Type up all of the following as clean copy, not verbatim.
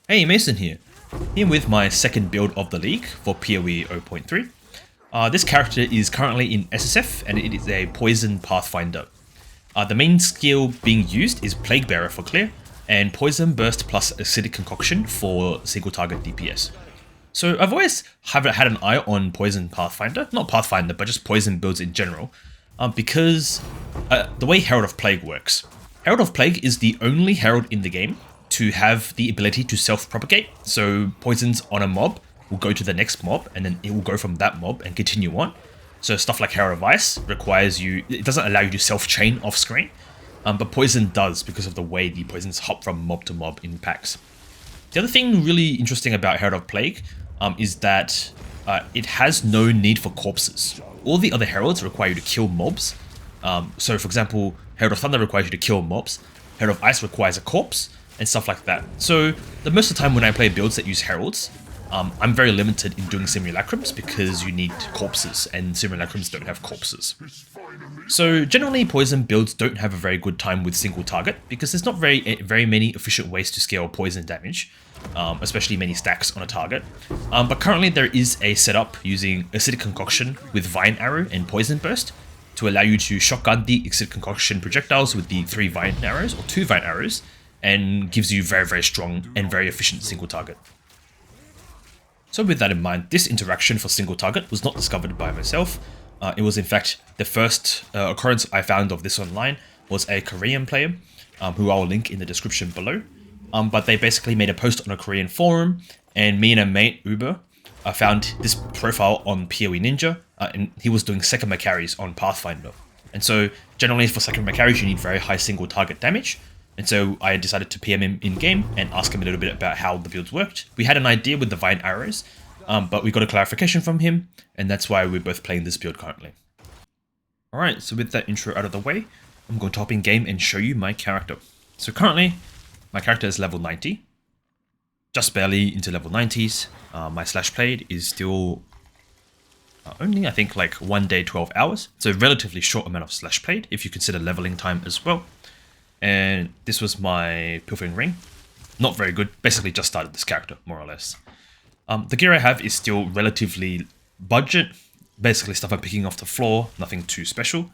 Hey, Mason here with my second build of the league for POE 0.3. This character is currently in SSF and it is a Poison Pathfinder. The main skill being used is Plague Bearer for clear and Poisonburst plus Acidic Concoction for single target DPS. So I've always had an eye on Poison Pathfinder, not Pathfinder but just Poison builds in general, because the way Herald of Plague works. Herald of Plague is the only herald in the game to have the ability to self-propagate, so poisons on a mob will go to the next mob and then it will go from that mob and continue on. So stuff like Herald of Ice requires you, it doesn't allow you to self-chain off screen, but Poison does because of the way the poisons hop from mob to mob in packs. The other thing really interesting about Herald of Plague is that it has no need for corpses. All the other heralds require you to kill mobs. So for example, Herald of Thunder requires you to kill mobs, Herald of Ice requires a corpse, and stuff like that. So the most of the time when I play builds that use heralds, I'm very limited in doing simulacrums because you need corpses and simulacrums don't have corpses. So generally Poison builds don't have a very good time with single target because there's not very many efficient ways to scale poison damage, especially many stacks on a target. But currently there is a setup using Acidic Concoction with Vine Arrow and Poisonburst to allow you to shotgun the Acidic Concoction projectiles with the 3 Vine Arrows or 2 Vine Arrows, and gives you very strong and very efficient single target. So with that in mind, this interaction for single target was not discovered by myself. It was in fact the first occurrence I found of this online was a Korean player, who I'll link in the description below. But they basically made a post on a Korean forum, and me and a mate, Uber, found this profile on POE Ninja, and he was doing Sekima carries on Pathfinder. And so generally for Sekima carries you need very high single target damage. And so I decided to PM him in-game and ask him a little bit about how the builds worked. We had an idea with the Vine Arrows, but we got a clarification from him, and that's why we're both playing this build currently. Alright, so with that intro out of the way, I'm going to hop in-game and show you my character. So currently, my character is level 90, just barely into level 90s. My slash played is still only, I think, like 1 day, 12 hours. So a relatively short amount of slash played if you consider leveling time as well. And this was my Pilfering Ring. Not very good, basically just started this character, more or less. The gear I have is still relatively budget, basically stuff I'm picking off the floor, nothing too special.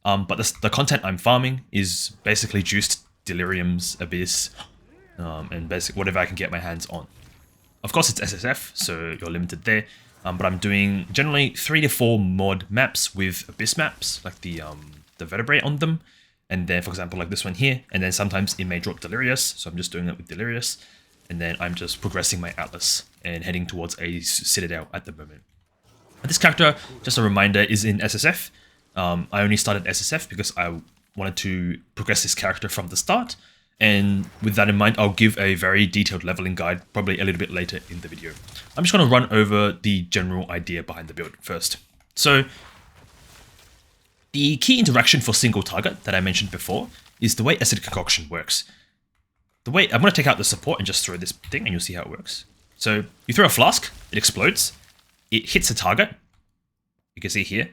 But the content I'm farming is basically juiced Deliriums, Abyss, and basically whatever I can get my hands on. Of course it's SSF, so you're limited there, but I'm doing generally 3 to 4 mod maps with Abyss maps, like the vertebrae on them. And then, for example, like this one here, and then sometimes it may drop Delirious, so I'm just doing it with Delirious, and then I'm just progressing my Atlas and heading towards a Citadel at the moment. And this character, just a reminder, is in SSF. I only started SSF because I wanted to progress this character from the start, and with that in mind, I'll give a very detailed leveling guide probably a little bit later in the video. I'm just going to run over the general idea behind the build first. So the key interaction for single target that I mentioned before is the way Acidic Concoction works. I'm going to take out the support and just throw this thing and you'll see how it works. So you throw a flask, it explodes, it hits a target. You can see here,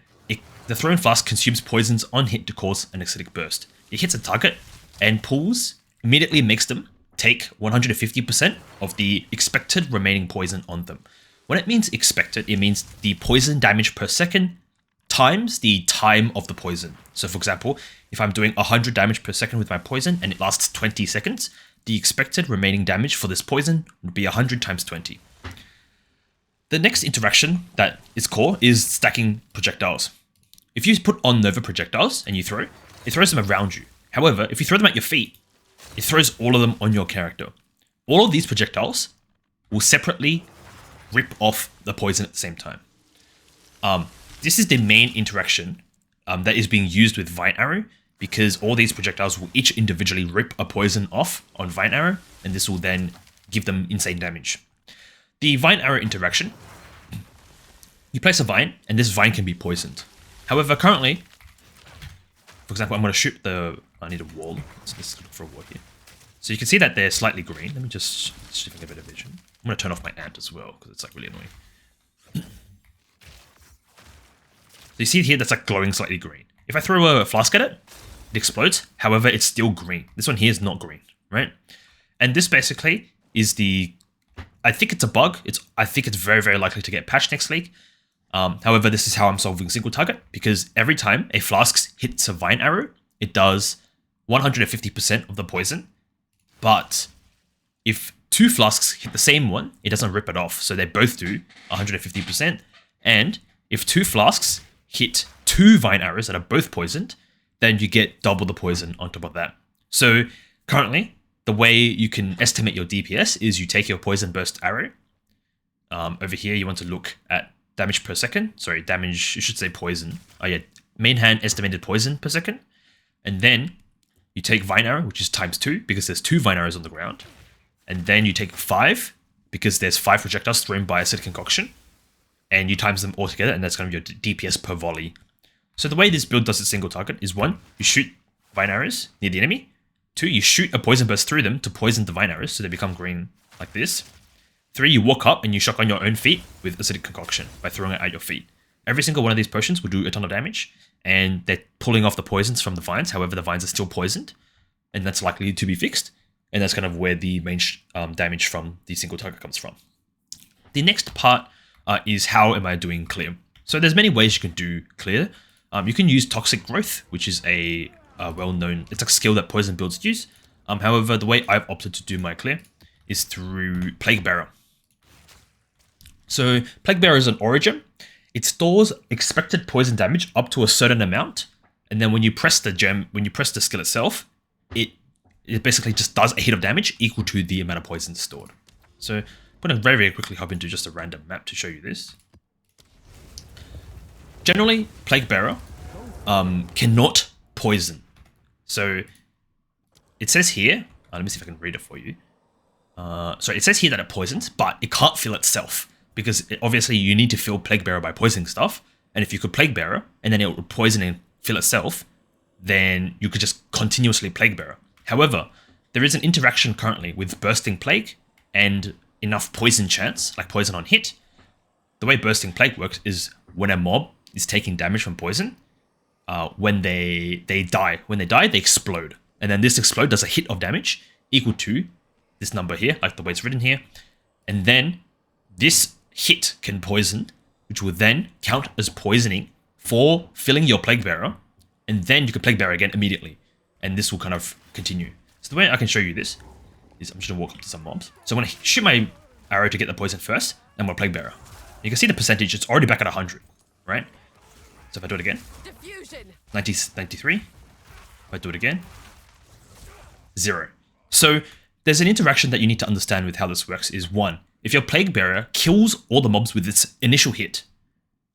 the thrown flask consumes poisons on hit to cause an acidic burst. It hits a target and pulls, immediately makes them take 150% of the expected remaining poison on them. When it means expected, it means the poison damage per second times the time of the poison. So for example, if I'm doing 100 damage per second with my poison and it lasts 20 seconds, the expected remaining damage for this poison would be 100 times 20. The next interaction that is core is stacking projectiles. If you put on Nova projectiles and you throw, it throws them around you. However, if you throw them at your feet, it throws all of them on your character. All of these projectiles will separately rip off the poison at the same time. This is the main interaction that is being used with Vine Arrow, because all these projectiles will each individually rip a poison off on Vine Arrow, and this will then give them insane damage. The Vine Arrow interaction, you place a vine, and this vine can be poisoned. However, currently, for example, I'm going to shoot I need a wall. Let's look for a wall here. So you can see that they're slightly green. Let me just shift a bit of vision. I'm going to turn off my ant as well, because it's like really annoying. So you see here that's like glowing slightly green. If I throw a flask at it, it explodes. However, it's still green. This one here is not green, right? And this basically is the I think it's a bug. I think it's very, very likely to get patched next league. However, this is how I'm solving single target, because every time a flask hits a vine arrow, it does 150% of the poison. But if 2 flasks hit the same one, it doesn't rip it off. So they both do 150%. And if 2 flasks hit 2 vine arrows that are both poisoned, then you get double the poison on top of that. So currently, the way you can estimate your DPS is you take your Poisonburst arrow. Over here, you want to look at damage per second. Sorry, damage, you should say poison. Oh yeah, main hand estimated poison per second. And then you take Vine Arrow, which is ×2, because there's 2 Vine Arrows on the ground. And then you take 5, because there's 5 projectiles thrown by Acidic Concoction. And you times them all together, and that's going to be your DPS per volley. So the way this build does its single target is 1, you shoot Vine Arrows near the enemy. 2, you shoot a Poisonburst through them to poison the Vine Arrows, so they become green like this. 3, you walk up and you shotgun your own feet with Acidic Concoction by throwing it at your feet. Every single one of these potions will do a ton of damage, and they're pulling off the poisons from the vines. However, the vines are still poisoned, and that's likely to be fixed. And that's kind of where the main damage from the single target comes from. The next part is how am I doing clear. So there's many ways you can do clear. You can use Toxic Growth, which is a well-known, it's a skill that poison builds use. However, the way I've opted to do my clear is through Plague Bearer. So Plague Bearer is an origin. It stores expected poison damage up to a certain amount, and then when you press the gem, when you press the skill itself, it basically just does a hit of damage equal to the amount of poison stored. So I'm going to very, very quickly hop into just a random map to show you this. Generally, Plague Bearer cannot poison. So it says here, let me see if I can read it for you. So it says here that it poisons, but it can't fill itself, because obviously you need to fill Plague Bearer by poisoning stuff. And if you could Plague Bearer and then it would poison and fill itself, then you could just continuously Plague Bearer. However, there is an interaction currently with Bursting Plague and enough poison chance, like poison on hit. The way Bursting Plague works is when a mob is taking damage from poison, when they die. When they die, they explode. And then this explode does a hit of damage equal to this number here, like the way it's written here. And then this hit can poison, which will then count as poisoning for filling your Plague Bearer. And then you can Plague Bearer again immediately. And this will kind of continue. So the way I can show you this is I'm just going to walk up to some mobs. So I'm going to shoot my arrow to get the poison first, and we'll Plague Bearer. You can see the percentage, it's already back at 100, right? So if I do it again, 93. If I do it again, 0. So there's an interaction that you need to understand with how this works is 1, if your Plague Bearer kills all the mobs with its initial hit,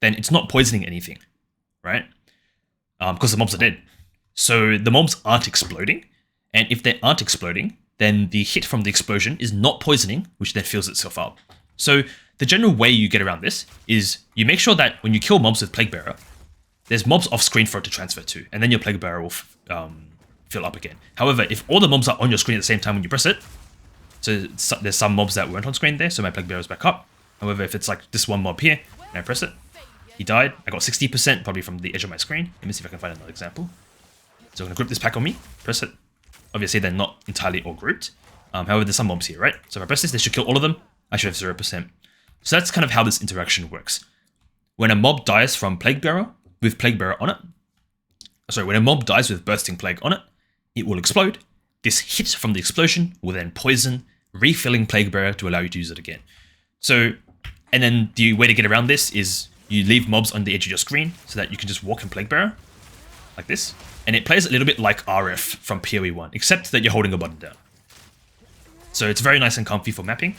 then it's not poisoning anything, right? Because the mobs are dead. So the mobs aren't exploding, and if they aren't exploding, then the hit from the explosion is not poisoning, which then fills itself up. So the general way you get around this is you make sure that when you kill mobs with Plague Bearer, there's mobs off screen for it to transfer to, and then your Plague Bearer will fill up again. However, if all the mobs are on your screen at the same time when you press it, so there's some mobs that weren't on screen there, so my Plague Bearer is back up. However, if it's like this one mob here, and I press it, he died. I got 60% probably from the edge of my screen. Let me see if I can find another example. So I'm going to group this pack on me, press it. Obviously, they're not entirely all grouped. However, there's some mobs here, right? So if I press this, they should kill all of them. I should have 0%. So that's kind of how this interaction works. When a mob dies from Plague Bearer, with Plague Bearer on it, sorry, when a mob dies with Bursting Plague on it, it will explode. This hit from the explosion will then poison, refilling Plague Bearer to allow you to use it again. So, and then the way to get around this is you leave mobs on the edge of your screen so that you can just walk in Plague Bearer, like this. And it plays a little bit like RF from POE1, except that you're holding a button down. So it's very nice and comfy for mapping.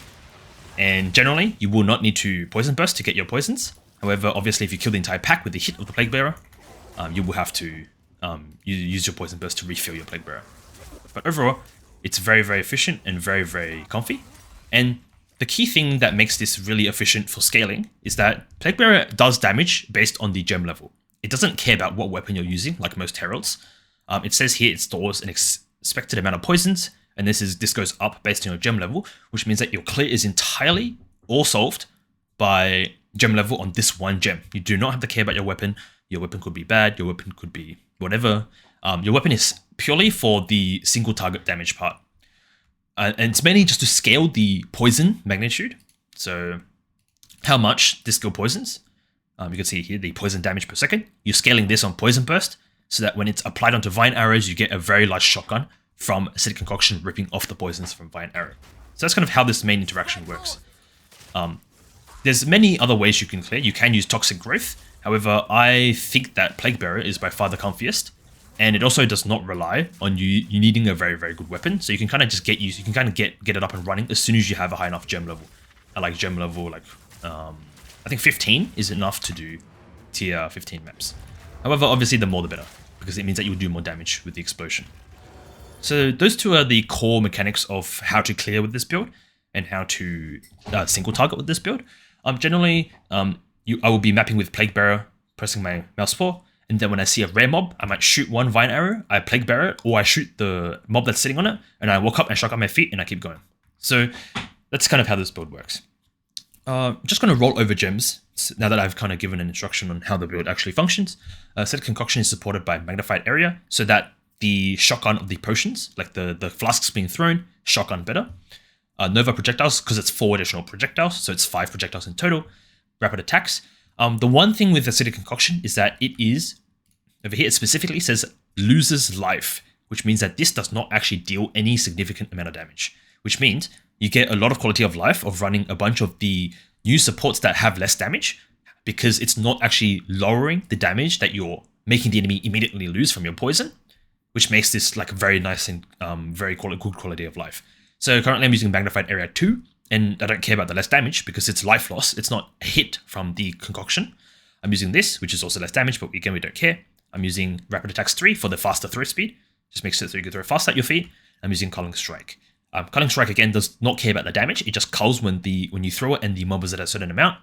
And generally, you will not need to Poisonburst to get your poisons. However, obviously, if you kill the entire pack with the hit of the Plague Bearer, you will have to use your Poisonburst to refill your Plague Bearer. But overall, it's very, very efficient and very, very comfy. And the key thing that makes this really efficient for scaling is that Plague Bearer does damage based on the gem level. It doesn't care about what weapon you're using, like most heralds. It says here it stores an expected amount of poisons, and this goes up based on your gem level, which means that your clear is entirely all solved by gem level on this one gem. You do not have to care about your weapon. Your weapon could be bad, your weapon could be whatever. Your weapon is purely for the single target damage part. And it's mainly just to scale the poison magnitude. So how much this skill poisons. You can see here the poison damage per second. You're scaling this on Poisonburst so that when it's applied onto Vine arrows, you get a very large shotgun from Acidic Concoction ripping off the poisons from Vine arrow. So that's kind of how this main interaction works. There's many other ways you can clear. You can use Toxic Growth. However, I think that Plague Bearer is by far the comfiest. And it also does not rely on you needing a very, very good weapon. So you can kind of just get it up and running as soon as you have a high enough gem level. I like gem level, like, I think 15 is enough to do tier 15 maps. However, obviously the more the better, because it means that you'll do more damage with the explosion. So those two are the core mechanics of how to clear with this build and how to single target with this build. Generally, I will be mapping with Plague Bearer, pressing my mouse 4, and then when I see a rare mob, I might shoot one Vine arrow, I Plague Bearer it, or I shoot the mob that's sitting on it, and I walk up and shotgun up my feet, and I keep going. So that's kind of how this build works. Just going to roll over gems, now that I've kind of given an instruction on how the build actually functions. Acidic Concoction is supported by Magnified Area, so that the shotgun of the potions, like the flasks being thrown, shotgun better. Nova projectiles, because it's 4 additional projectiles, so it's 5 projectiles in total. Rapid attacks. The one thing with Acidic Concoction is that it is, over here it specifically says loses life, which means that this does not actually deal any significant amount of damage, which means you get a lot of quality of life of running a bunch of the new supports that have less damage, because it's not actually lowering the damage that you're making the enemy immediately lose from your poison, which makes this like very nice and very good quality of life. So currently I'm using Magnified Area 2, and I don't care about the less damage because it's life loss. It's not a hit from the concoction. I'm using this, which is also less damage, but again, we don't care. I'm using Rapid Attacks 3 for the faster throw speed. Just makes it so you can throw fast at your feet. I'm using Culling Strike. Culling Strike again does not care about the damage. It just culls when you throw it and the mob is at a certain amount.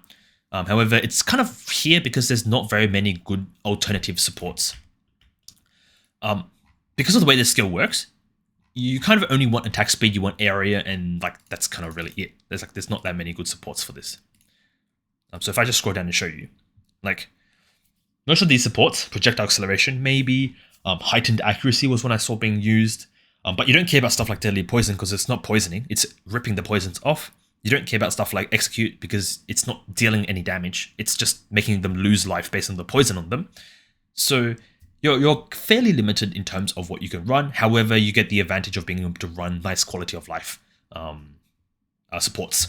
However, it's kind of here because there's not very many good alternative supports. Because of the way this skill works, you kind of only want attack speed, you want area, and like that's kind of really it. There's not that many good supports for this. So if I just scroll down and show you, like most of these supports, projectile acceleration maybe, heightened accuracy was one I saw being used, but you don't care about stuff like deadly poison because it's not poisoning, it's ripping the poisons off. You don't care about stuff like execute because it's not dealing any damage, it's just making them lose life based on the poison on them. So you're fairly limited in terms of what you can run. However, you get the advantage of being able to run nice quality of life supports.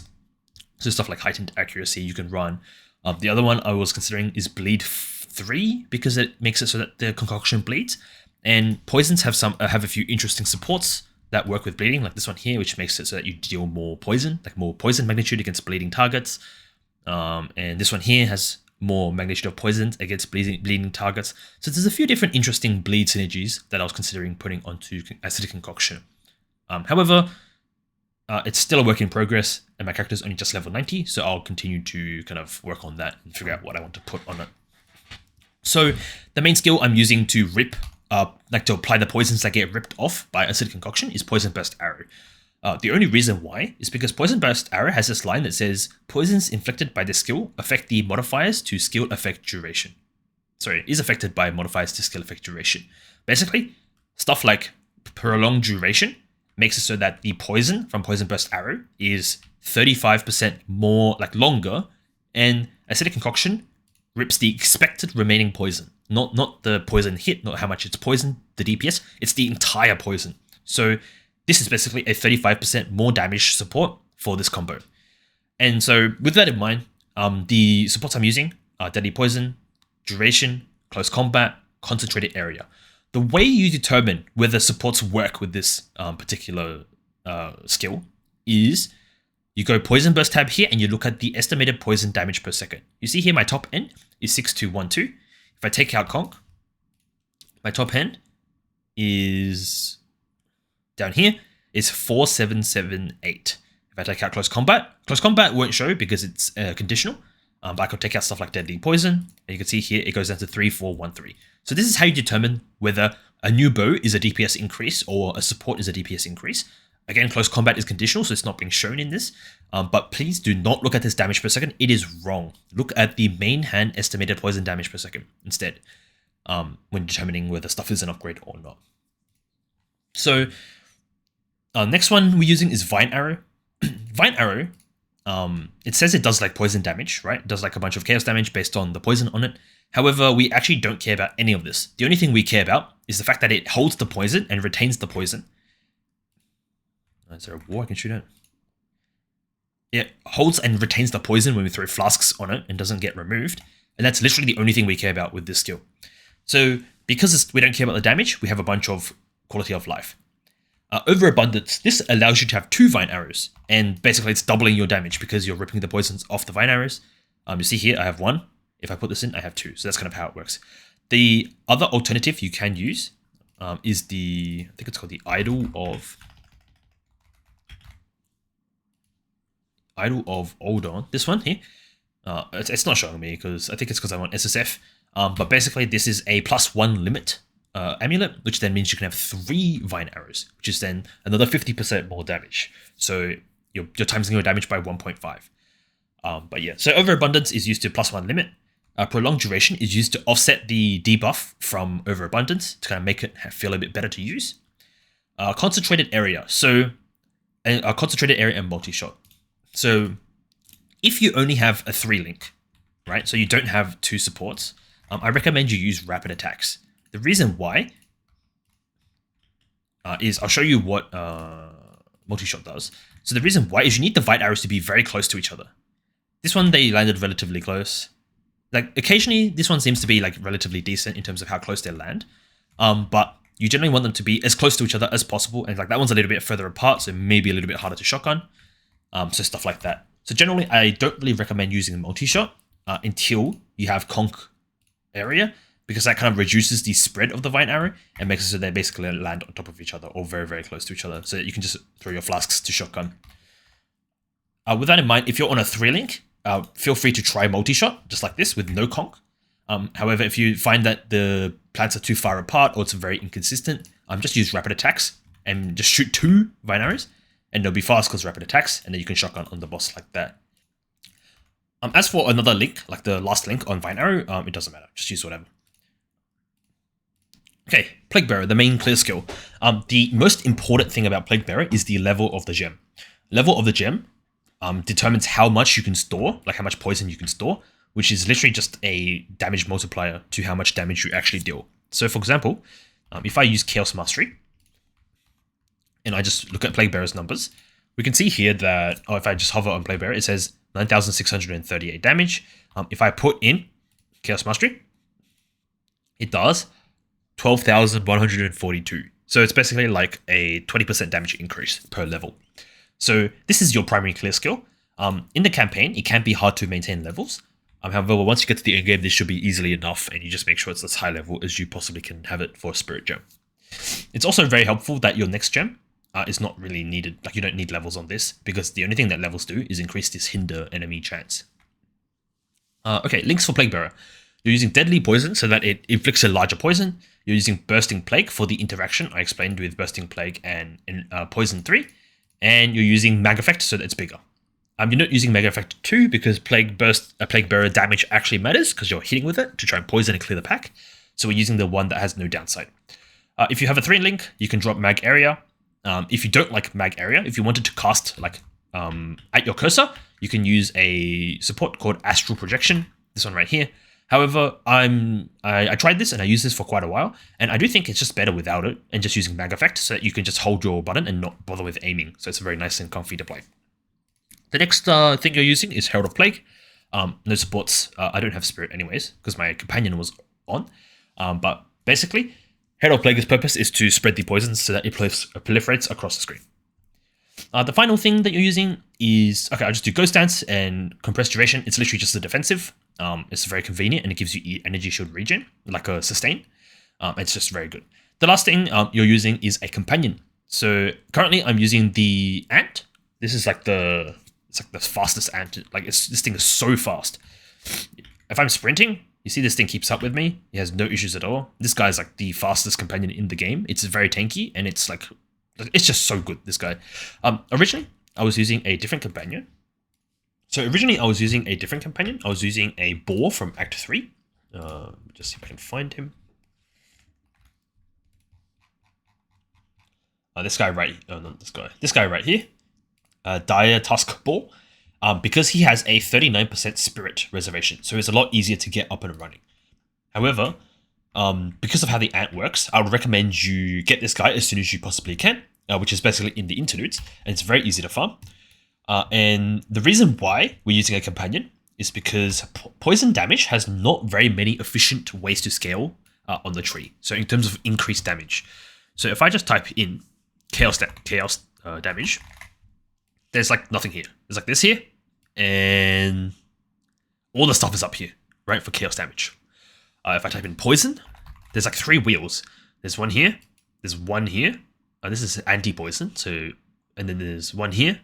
So stuff like heightened accuracy you can run. The other one I was considering is Bleed 3 because it makes it so that the concoction bleeds. And poisons have a few interesting supports that work with bleeding, like this one here, which makes it so that you deal more poison, like more poison magnitude against bleeding targets. And this one here has more magnitude of poisons against bleeding targets. So there's a few different interesting bleed synergies that I was considering putting onto Acidic Concoction. However, it's still a work in progress, and my character is only just level 90, so I'll continue to kind of work on that and figure out what I want to put on it. So the main skill I'm using to to apply the poisons that get ripped off by Acidic Concoction is Poisonburst Arrow. The only reason why is because Poisonburst Arrow has this line that says, poisons inflicted by this skill affect the modifiers to skill effect duration. Sorry, is affected by modifiers to skill effect duration. Basically, stuff like prolonged duration makes it so that the poison from Poisonburst Arrow is 35% more, like longer, and Acidic Concoction rips the expected remaining poison. Not the poison hit, not how much it's poisoned, the DPS, it's the entire poison. So this is basically a 35% more damage support for this combo. And so with that in mind, the supports I'm using are Deadly Poison, Duration, Close Combat, Concentrated Area. The way you determine whether supports work with this particular skill is you go Poison Burst tab here and you look at the estimated poison damage per second. You see here my top end is 6212. If I take out Conc, my top end is down here is 4778. If I take out Close Combat won't show because it's conditional, but I could take out stuff like Deadly Poison, and you can see here it goes down to 3413. So this is how you determine whether a new bow is a DPS increase or a support is a DPS increase. Again, Close Combat is conditional, so it's not being shown in this, but please do not look at this damage per second, it is wrong. Look at the main hand estimated poison damage per second instead, when determining whether stuff is an upgrade or not. So Next one we're using is Vine Arrow. Vine Arrow, it says it does like poison damage, right? It does like a bunch of chaos damage based on the poison on it. However, we actually don't care about any of this. The only thing we care about is the fact that it holds the poison and retains the poison. Is there a wall I can shoot at? It holds and retains the poison when we throw flasks on it and doesn't get removed. And that's literally the only thing we care about with this skill. So because we don't care about the damage, we have a bunch of quality of life. Overabundance, this allows you to have 2 Vine Arrows. And basically it's doubling your damage because you're ripping the poisons off the Vine Arrows. You see here, I have 1. If I put this in, I have 2. So that's kind of how it works. The other alternative you can use is I think it's called the Idol of hold on, this one here. It's not showing me because I think it's because I'm on SSF. But basically this is a +1 limit amulet, which then means you can have 3 Vine Arrows, which is then another 50% more damage. So you're timesing your damage by 1.5. But yeah, so Overabundance is used to +1 limit. Prolonged Duration is used to offset the debuff from Overabundance to kind of make it feel a bit better to use. Concentrated Area. So a Concentrated Area and Multi-Shot. So if you only have a 3-link, right, so you don't have 2 supports, I recommend you use Rapid Attacks. The reason why is I'll show you what Multi-Shot does. So the reason why is you need the Vine Arrows to be very close to each other. This one, they landed relatively close. Like, occasionally, this one seems to be, like, relatively decent in terms of how close they land. But you generally want them to be as close to each other as possible. And, like, that one's a little bit further apart, so maybe a little bit harder to shotgun. So stuff like that. So generally, I don't really recommend using multi-shot until you have Conc area, because that kind of reduces the spread of the Vine Arrow and makes it so they basically land on top of each other or very, very close to each other, so that you can just throw your flasks to shotgun. With that in mind, if you're on a 3-link, feel free to try multi-shot, just like this, with no Conc. However, if you find that the plants are too far apart or it's very inconsistent, just use Rapid Attacks and just shoot 2 Vine Arrows, and they'll be fast because Rapid Attacks, and then you can shotgun on the boss like that. As for another link, like the last link on Vine Arrow, it doesn't matter, just use whatever. Okay, Plague Bearer, the main clear skill. The most important thing about Plague Bearer is the level of the gem. Level of the gem determines how much you can store, like how much poison you can store, which is literally just a damage multiplier to how much damage you actually deal. So for example, if I use Chaos Mastery, and I just look at Plague Bearer's numbers, we can see here that, if I just hover on Plague Bearer, it says 9,638 damage. If I put in Chaos Mastery, it does 12,142. So it's basically like a 20% damage increase per level. So this is your primary clear skill. In the campaign, it can be hard to maintain levels. However, once you get to the endgame, this should be easily enough, and you just make sure it's as high level as you possibly can have it for a Spirit Gem. It's also very helpful that your next gem is not really needed. Like, you don't need levels on this, because the only thing that levels do is increase this hinder enemy chance. Okay, links for Plague Bearer. You're using Deadly Poison so that it inflicts a larger poison. You're using Bursting Plague for the interaction I explained with Bursting Plague and Poison 3. And you're using Mag Effect so that it's bigger. You're not using Mega Effect 2 because Plague Bearer damage actually matters because you're hitting with it to try and poison and clear the pack. So we're using the one that has no downside. If you have a 3-link, you can drop Mag Area. If you don't like Mag Area, if you wanted to cast like at your cursor, you can use a support called Astral Projection, this one right here. However, I tried this and I used this for quite a while, and I do think it's just better without it and just using Mag Effect so that you can just hold your button and not bother with aiming. So it's very nice and comfy to play. The next thing you're using is Herald of Plague. No supports. I don't have Spirit anyways because my companion was on. But basically, Herald of Plague's purpose is to spread the poisons so that it proliferates across the screen. The final thing that you're using is, I'll just do Ghost Dance and Compressed Duration. It's literally just a defensive. It's very convenient and it gives you energy shield regen, like a sustain. It's just very good. The last thing you're using is a companion. So currently I'm using the Ant. This is like the fastest ant. Like this thing is so fast. If I'm sprinting, you see this thing keeps up with me. It has no issues at all. This guy's like the fastest companion in the game. It's very tanky and it's just so good, this guy. Originally, I was using a different companion. I was using a boar from Act 3. Just see if I can find him. This guy right, oh not this guy right here, Dire Tusk Ball, because he has a 39% spirit reservation, so it's a lot easier to get up and running. However, because of how the ant works, I would recommend you get this guy as soon as you possibly can, which is basically in the interludes, and it's very easy to farm. And the reason why we're using a companion is because poison damage has not very many efficient ways to scale on the tree. So in terms of increased damage. So if I just type in chaos damage, there's like nothing here. There's like this here, and all the stuff is up here, right, for chaos damage. If I type in poison, there's like 3 wheels. There's one here, there's one here. This is anti-poison, so, and then there's one here,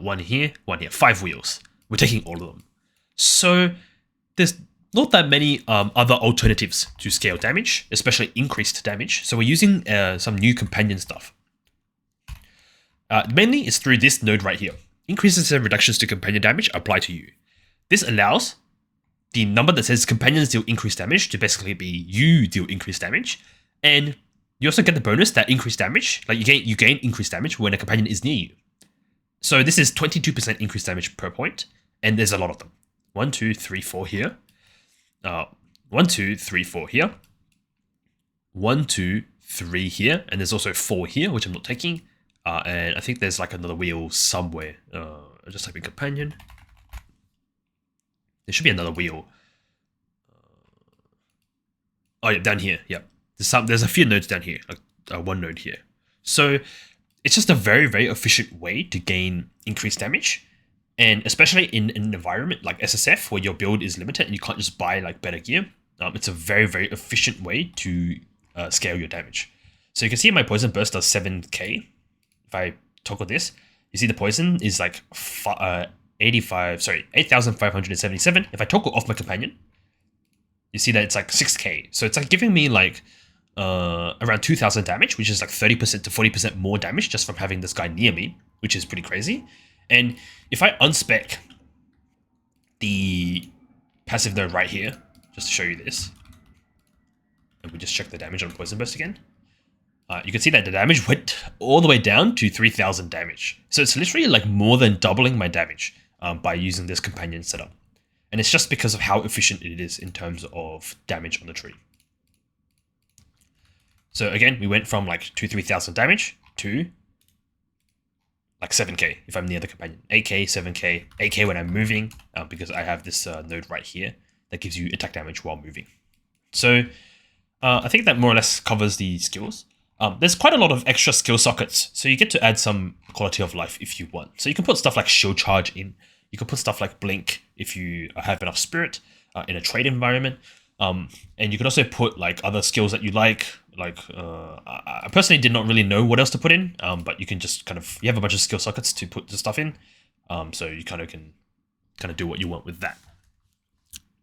one here, 5 wheels. We're taking all of them. So there's not that many other alternatives to scale damage, especially increased damage. So we're using some new companion stuff. Mainly it's through this node right here. Increases and reductions to companion damage apply to you. This allows the number that says companions deal increased damage to basically be you deal increased damage. And you also get the bonus that increased damage, like you gain increased damage when a companion is near you. So this is 22% increased damage per point, and there's a lot of them. 1, 2, 3, 4 here. 1, 2, 3, 4 here. 1, 2, 3 here, and there's also 4 here, which I'm not taking. And I think there's like another wheel somewhere. I'll just type in companion. There should be another wheel. Oh yeah, down here. Yeah, there's a few nodes down here, like one node here. So it's just a very, very efficient way to gain increased damage. And especially in an environment like SSF, where your build is limited and you can't just buy like better gear, it's a very, very efficient way to scale your damage. So you can see my Poisonburst does 7k. If I toggle this, you see the poison is like 8,577. If I toggle off my companion, you see that it's like 6k. So it's like giving me like around 2,000 damage, which is like 30% to 40% more damage just from having this guy near me, which is pretty crazy. And if I unspec the passive node right here, just to show you this, and we just check the damage on Poisonburst again, you can see that the damage went all the way down to 3,000 damage. So it's literally like more than doubling my damage by using this companion setup. And it's just because of how efficient it is in terms of damage on the tree. So again, we went from like 3,000 damage to like 7k if I'm near the companion. 8k, 7k, 8k when I'm moving, because I have this node right here that gives you attack damage while moving. So I think that more or less covers the skills. There's quite a lot of extra skill sockets, so you get to add some quality of life if you want. So you can put stuff like shield charge in. You can put stuff like blink if you have enough spirit in a trade environment. And you can also put like other skills that you like. I personally did not really know what else to put in, but you can just you have a bunch of skill sockets to put the stuff in. So you can do what you want with that.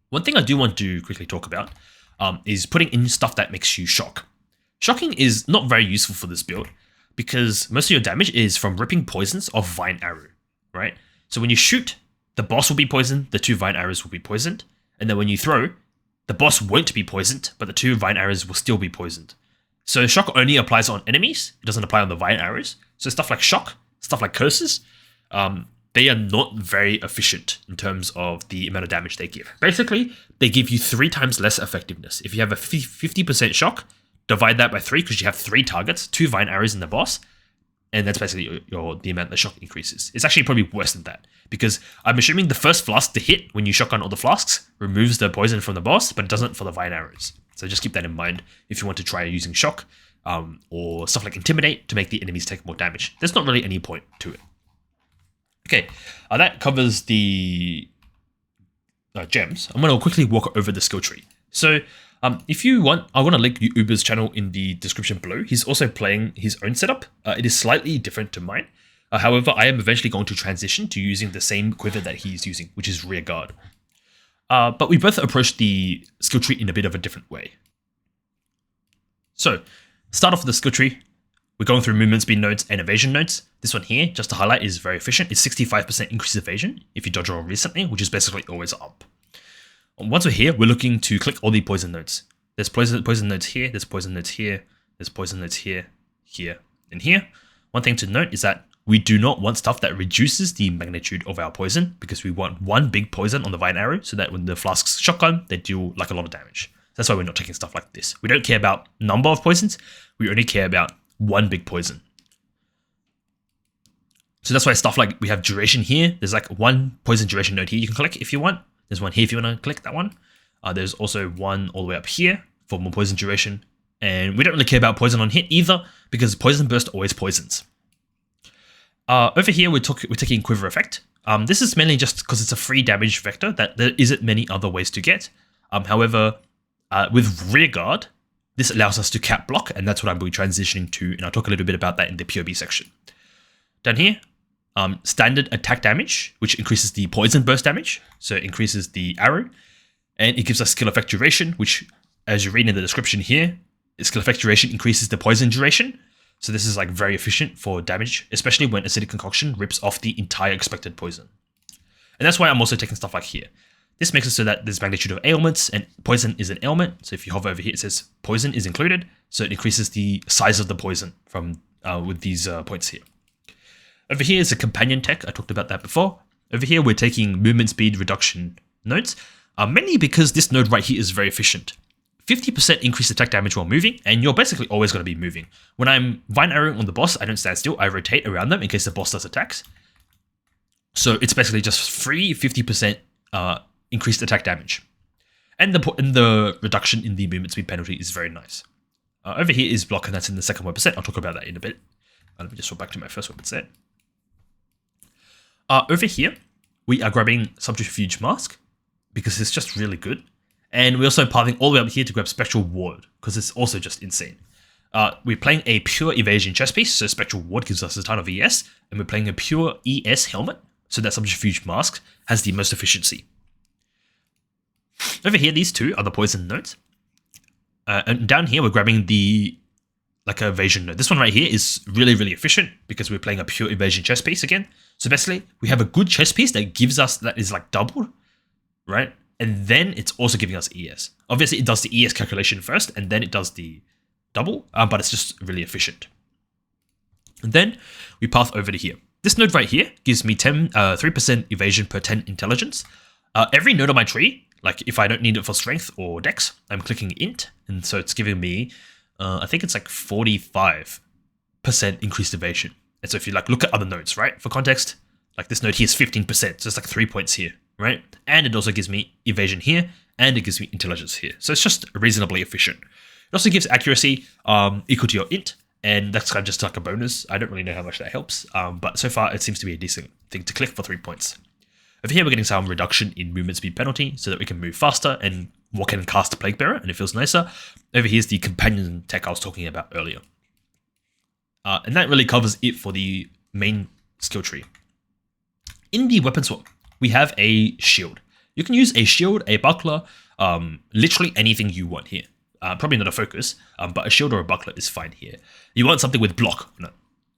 One thing I do want to quickly talk about is putting in stuff that makes you shock. Shocking is not very useful for this build because most of your damage is from ripping poisons off Vine Arrow, right? So when you shoot, the boss will be poisoned, the 2 Vine Arrows will be poisoned, and then when you throw, the boss won't be poisoned, but the 2 Vine Arrows will still be poisoned. So shock only applies on enemies, it doesn't apply on the Vine Arrows. So stuff like shock, stuff like curses, they are not very efficient in terms of the amount of damage they give. Basically, they give you 3 times less effectiveness. If you have a 50% shock, divide that by 3 because you have 3 targets, 2 Vine Arrows in the boss, and that's basically the amount the shock increases. It's actually probably worse than that because I'm assuming the first flask to hit when you shotgun all the flasks removes the poison from the boss, but it doesn't for the Vine Arrows. So just keep that in mind if you want to try using shock or stuff like intimidate to make the enemies take more damage. There's not really any point to it. Okay, that covers the gems. I'm going to quickly walk over the skill tree. So if you want, I want to link Uber's channel in the description below. He's also playing his own setup. It is slightly different to mine. However, I am eventually going to transition to using the same quiver that he's using, which is rear guard. But we both approach the skill tree in a bit of a different way. So, start off with the skill tree. We're going through movement speed nodes and evasion nodes. This one here, just to highlight, is very efficient. It's 65% increased evasion if you dodge roll recently, which is basically always up. Once we're here, we're looking to click all the poison nodes. There's poison nodes here, there's poison nodes here, there's poison nodes here, here, in here. One thing to note is that we do not want stuff that reduces the magnitude of our poison, because we want one big poison on the Vine Arrow so that when the flasks shotgun, they deal like a lot of damage. That's why we're not taking stuff like this. We don't care about number of poisons, we only care about one big poison. So that's why stuff like we have duration here. There's like one poison duration node here you can click if you want. There's one here if you want to click that one. There's also one all the way up here for more poison duration. And we don't really care about poison on hit either, because Poisonburst always poisons. Over here, we're taking Quiver Effect. This is mainly just because it's a free damage vector that there isn't many other ways to get. However, with Rearguard, this allows us to cap block, and that's what I'm going to be transitioning to, and I'll talk a little bit about that in the POB section. Down here, standard attack damage, which increases the poison burst damage, so it increases the arrow, and it gives us skill effect duration, which, as you read in the description here, skill effect duration increases the poison duration. So this is like very efficient for damage, especially when Acidic Concoction rips off the entire expected poison. And that's why I'm also taking stuff like here. This makes it so that there's magnitude of ailments, and poison is an ailment. So if you hover over here, it says poison is included. So it increases the size of the poison from with these points here. Over here is a companion tech. I talked about that before. Over here, we're taking movement speed reduction nodes, mainly because this node right here is very efficient. 50% increased attack damage while moving, and you're basically always going to be moving. When I'm Vine Arrowing on the boss, I don't stand still, I rotate around them in case the boss does attacks. So it's basically just free 50% increased attack damage. And the reduction in the movement speed penalty is very nice. Over here is block, and that's in the second weapon set. I'll talk about that in a bit. Let me just swap back to my first weapon set. Over here, we are grabbing Subterfuge Mask, because it's just really good. And we're also pathing all the way up here to grab Spectral Ward, because it's also just insane. We're playing a pure evasion chest piece, so Spectral Ward gives us a ton of ES, and we're playing a pure ES helmet, so that Subterfuge Mask has the most efficiency. Over here, these two are the poison nodes. And down here, we're grabbing the evasion node. This one right here is really, really efficient, because we're playing a pure evasion chest piece again. So basically, we have a good chest piece that gives us, that is like doubled, right? And then it's also giving us ES. Obviously, it does the ES calculation first, and then it does the double, but it's just really efficient. And then we path over to here. This node right here gives me 3% evasion per 10 intelligence. Every node on my tree, like if I don't need it for strength or dex, I'm clicking int, and so it's giving me, I think it's like 45% increased evasion. And so if you look at other nodes, right? For context, like this node here is 15%, so it's like 3 points here, right? And it also gives me evasion here, and it gives me intelligence here. So it's just reasonably efficient. It also gives accuracy equal to your int, and that's kind of just like a bonus. I don't really know how much that helps, but so far it seems to be a decent thing to click for 3 points. Over here, we're getting some reduction in movement speed penalty so that we can move faster and can cast Plague Bearer, and it feels nicer. Over here's the companion tech I was talking about earlier. And that really covers it for the main skill tree. In the weapon swap, we have a shield. You can use a shield, a buckler, literally anything you want here. Probably not a focus, but a shield or a buckler is fine here. You want something with block. No.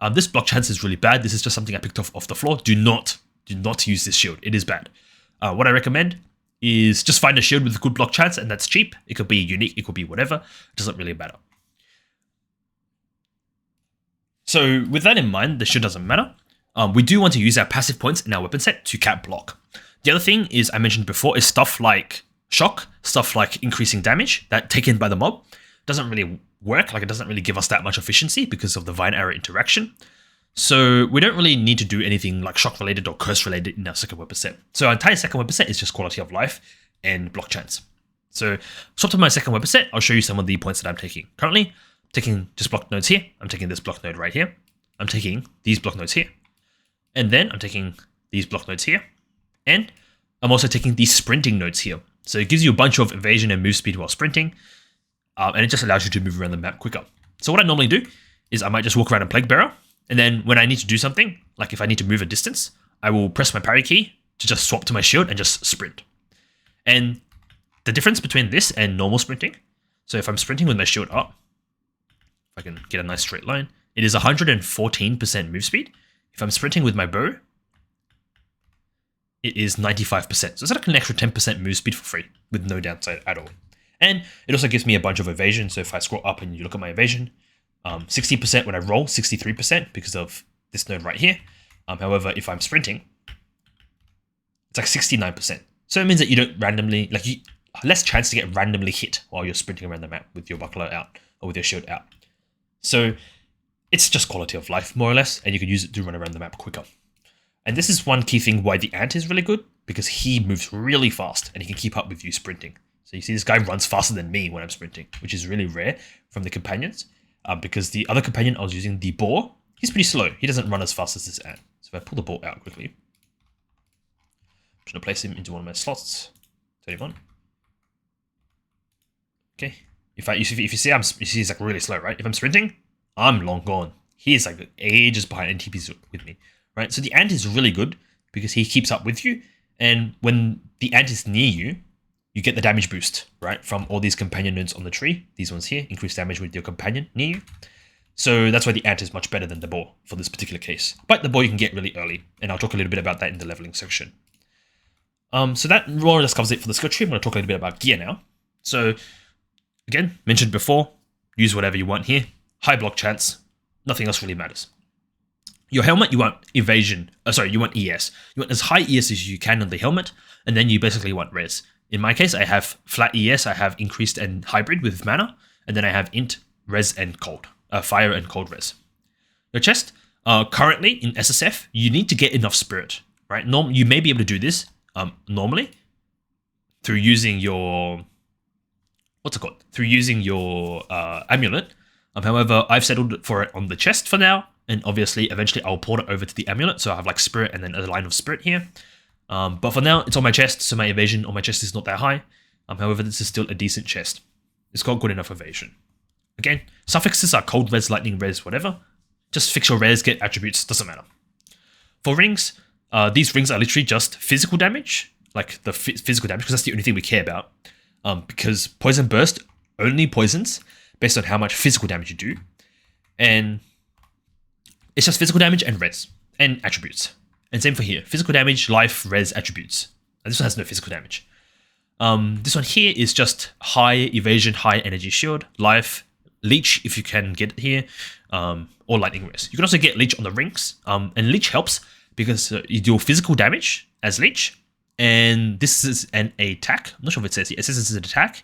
This block chance is really bad. This is just something I picked off the floor. Do not use this shield. It is bad. What I recommend is just find a shield with a good block chance, and that's cheap. It could be unique, it could be whatever. It doesn't really matter. So with that in mind, the shield doesn't matter. We do want to use our passive points in our weapon set to cap block. The other thing is, I mentioned before, is stuff like shock, stuff like increasing damage that taken by the mob doesn't really work. It doesn't really give us that much efficiency because of the Vine Arrow interaction. So we don't really need to do anything like shock related or curse related in our second weapon set. So our entire second weapon set is just quality of life and block chance. So swap to my second weapon set, I'll show you some of the points that I'm taking. Currently, taking just block nodes here. I'm taking this block node right here. I'm taking these block nodes here. And then I'm taking these block nodes here. And I'm also taking these sprinting nodes here. So it gives you a bunch of evasion and move speed while sprinting. And it just allows you to move around the map quicker. So what I normally do is I might just walk around and Plague Bearer. And then when I need to do something, like if I need to move a distance, I will press my parry key to just swap to my shield and just sprint. And the difference between this and normal sprinting, so if I'm sprinting with my shield up, if I can get a nice straight line, it is 114% move speed. If I'm sprinting with my bow, it is 95%. So it's like an extra 10% move speed for free with no downside at all. And it also gives me a bunch of evasion. So if I scroll up and you look at my evasion, 60% when I roll, 63% because of this node right here. However, if I'm sprinting, it's like 69%. So it means that you don't randomly, like, you less chance to get randomly hit while you're sprinting around the map with your buckler out or with your shield out. So it's just quality of life, more or less, and you can use it to run around the map quicker. And this is one key thing why the ant is really good, because he moves really fast and he can keep up with you sprinting. So you see this guy runs faster than me when I'm sprinting, which is really rare from the companions, because the other companion I was using, the boar, he's pretty slow. He doesn't run as fast as this ant. So if I pull the boar out quickly, I'm just going to place him into one of my slots. 31. Okay. If you see, he's like really slow, right? If I'm sprinting, I'm long gone. He is like ages behind and TPs with me, right? So the ant is really good because he keeps up with you. And when the ant is near you, you get the damage boost, right? From all these companion nodes on the tree. These ones here, increase damage with your companion near you. So that's why the ant is much better than the boar for this particular case. But the boar you can get really early. And I'll talk a little bit about that in the leveling section. So that more or less covers it for the skill tree. I'm going to talk a little bit about gear now. So again, mentioned before, use whatever you want here. High block chance, nothing else really matters. Your helmet, you want evasion, you want ES. You want as high ES as you can on the helmet, and then you basically want res. In my case, I have flat ES, I have increased and hybrid with mana, and then I have int, res, and cold. Fire and cold res. Your chest, currently in SSF, you need to get enough spirit, right? You may be able to do this normally through using your amulet. However, I've settled for it on the chest for now, and obviously eventually I'll port it over to the amulet, so I have like spirit and then a line of spirit here. But for now, it's on my chest, so my evasion on my chest is not that high. However, this is still a decent chest. It's got good enough evasion. Again, suffixes are cold res, lightning res, whatever. Just fix your res, get attributes, doesn't matter. For rings, these rings are literally just physical damage, like the physical damage, because that's the only thing we care about. Because Poisonburst only poisons based on how much physical damage you do. And it's just physical damage and res, and attributes. And same for here, physical damage, life, res, attributes. And this one has no physical damage. This one here is just high evasion, high energy shield, life, leech if you can get it here, or lightning res. You can also get leech on the rings, and leech helps because you do physical damage as leech, and this is an attack. I'm not sure if it says here. It says this is an attack,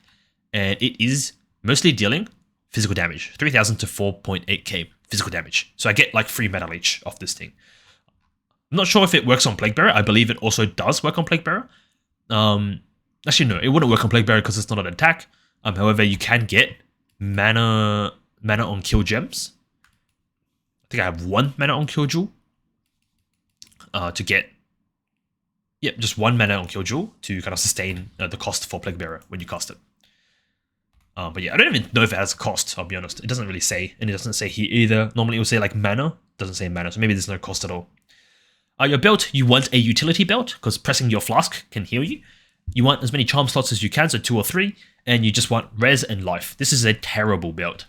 and it is mostly dealing physical damage, 3,000 to 4.8k physical damage. So I get like 3 mana leech off this thing. I'm not sure if it works on Plague Bearer. I believe it also does work on Plague Bearer. Actually, no, it wouldn't work on Plague Bearer because it's not an attack. However, you can get mana on kill gems. I think I have 1 mana on kill jewel to get, just 1 mana on kill jewel to kind of sustain the cost for Plague Bearer when you cast it. But yeah, I don't even know if it has a cost, I'll be honest. It doesn't really say, and it doesn't say here either. Normally it will say like mana, doesn't say mana, so maybe there's no cost at all. Your belt, you want a utility belt, because pressing your flask can heal you. You want as many charm slots as you can, so 2 or 3, and you just want res and life. This is a terrible belt.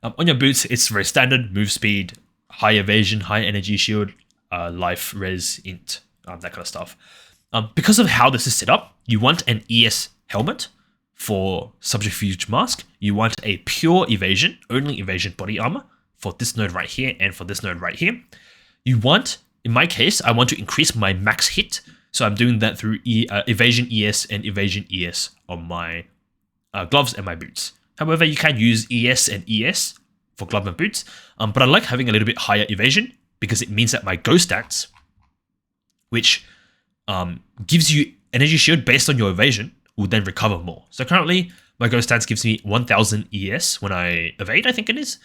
On your boots, it's very standard, move speed, high evasion, high energy shield, life, res, int, that kind of stuff. Because of how this is set up, you want an ES helmet for Subterfuge Mask. You want a pure evasion, only evasion body armor for this node right here and for this node right here. You want, in my case, I want to increase my max hit, so I'm doing that through evasion ES and evasion ES on my gloves and my boots. However, you can use ES and ES for glove and boots, but I like having a little bit higher evasion because it means that my ghost stats, which gives you energy shield based on your evasion, will then recover more. So currently, my ghost stats gives me 1000 ES when I evade, I think it is.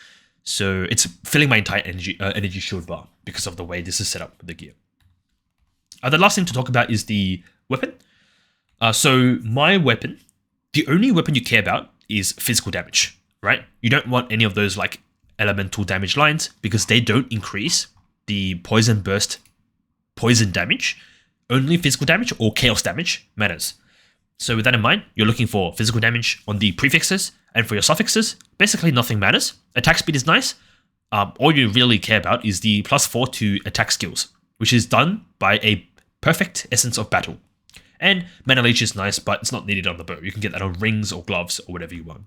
So it's filling my entire energy shield bar because of the way this is set up with the gear. The last thing to talk about is the weapon. So my weapon, the only weapon you care about is physical damage, right? You don't want any of those like elemental damage lines because they don't increase the Poisonburst poison damage. Only physical damage or chaos damage matters. So with that in mind, you're looking for physical damage on the prefixes, and for your suffixes, basically nothing matters. Attack speed is nice. All you really care about is the +4 to attack skills, which is done by a perfect essence of battle. And mana leech is nice, but it's not needed on the bow. You can get that on rings or gloves or whatever you want.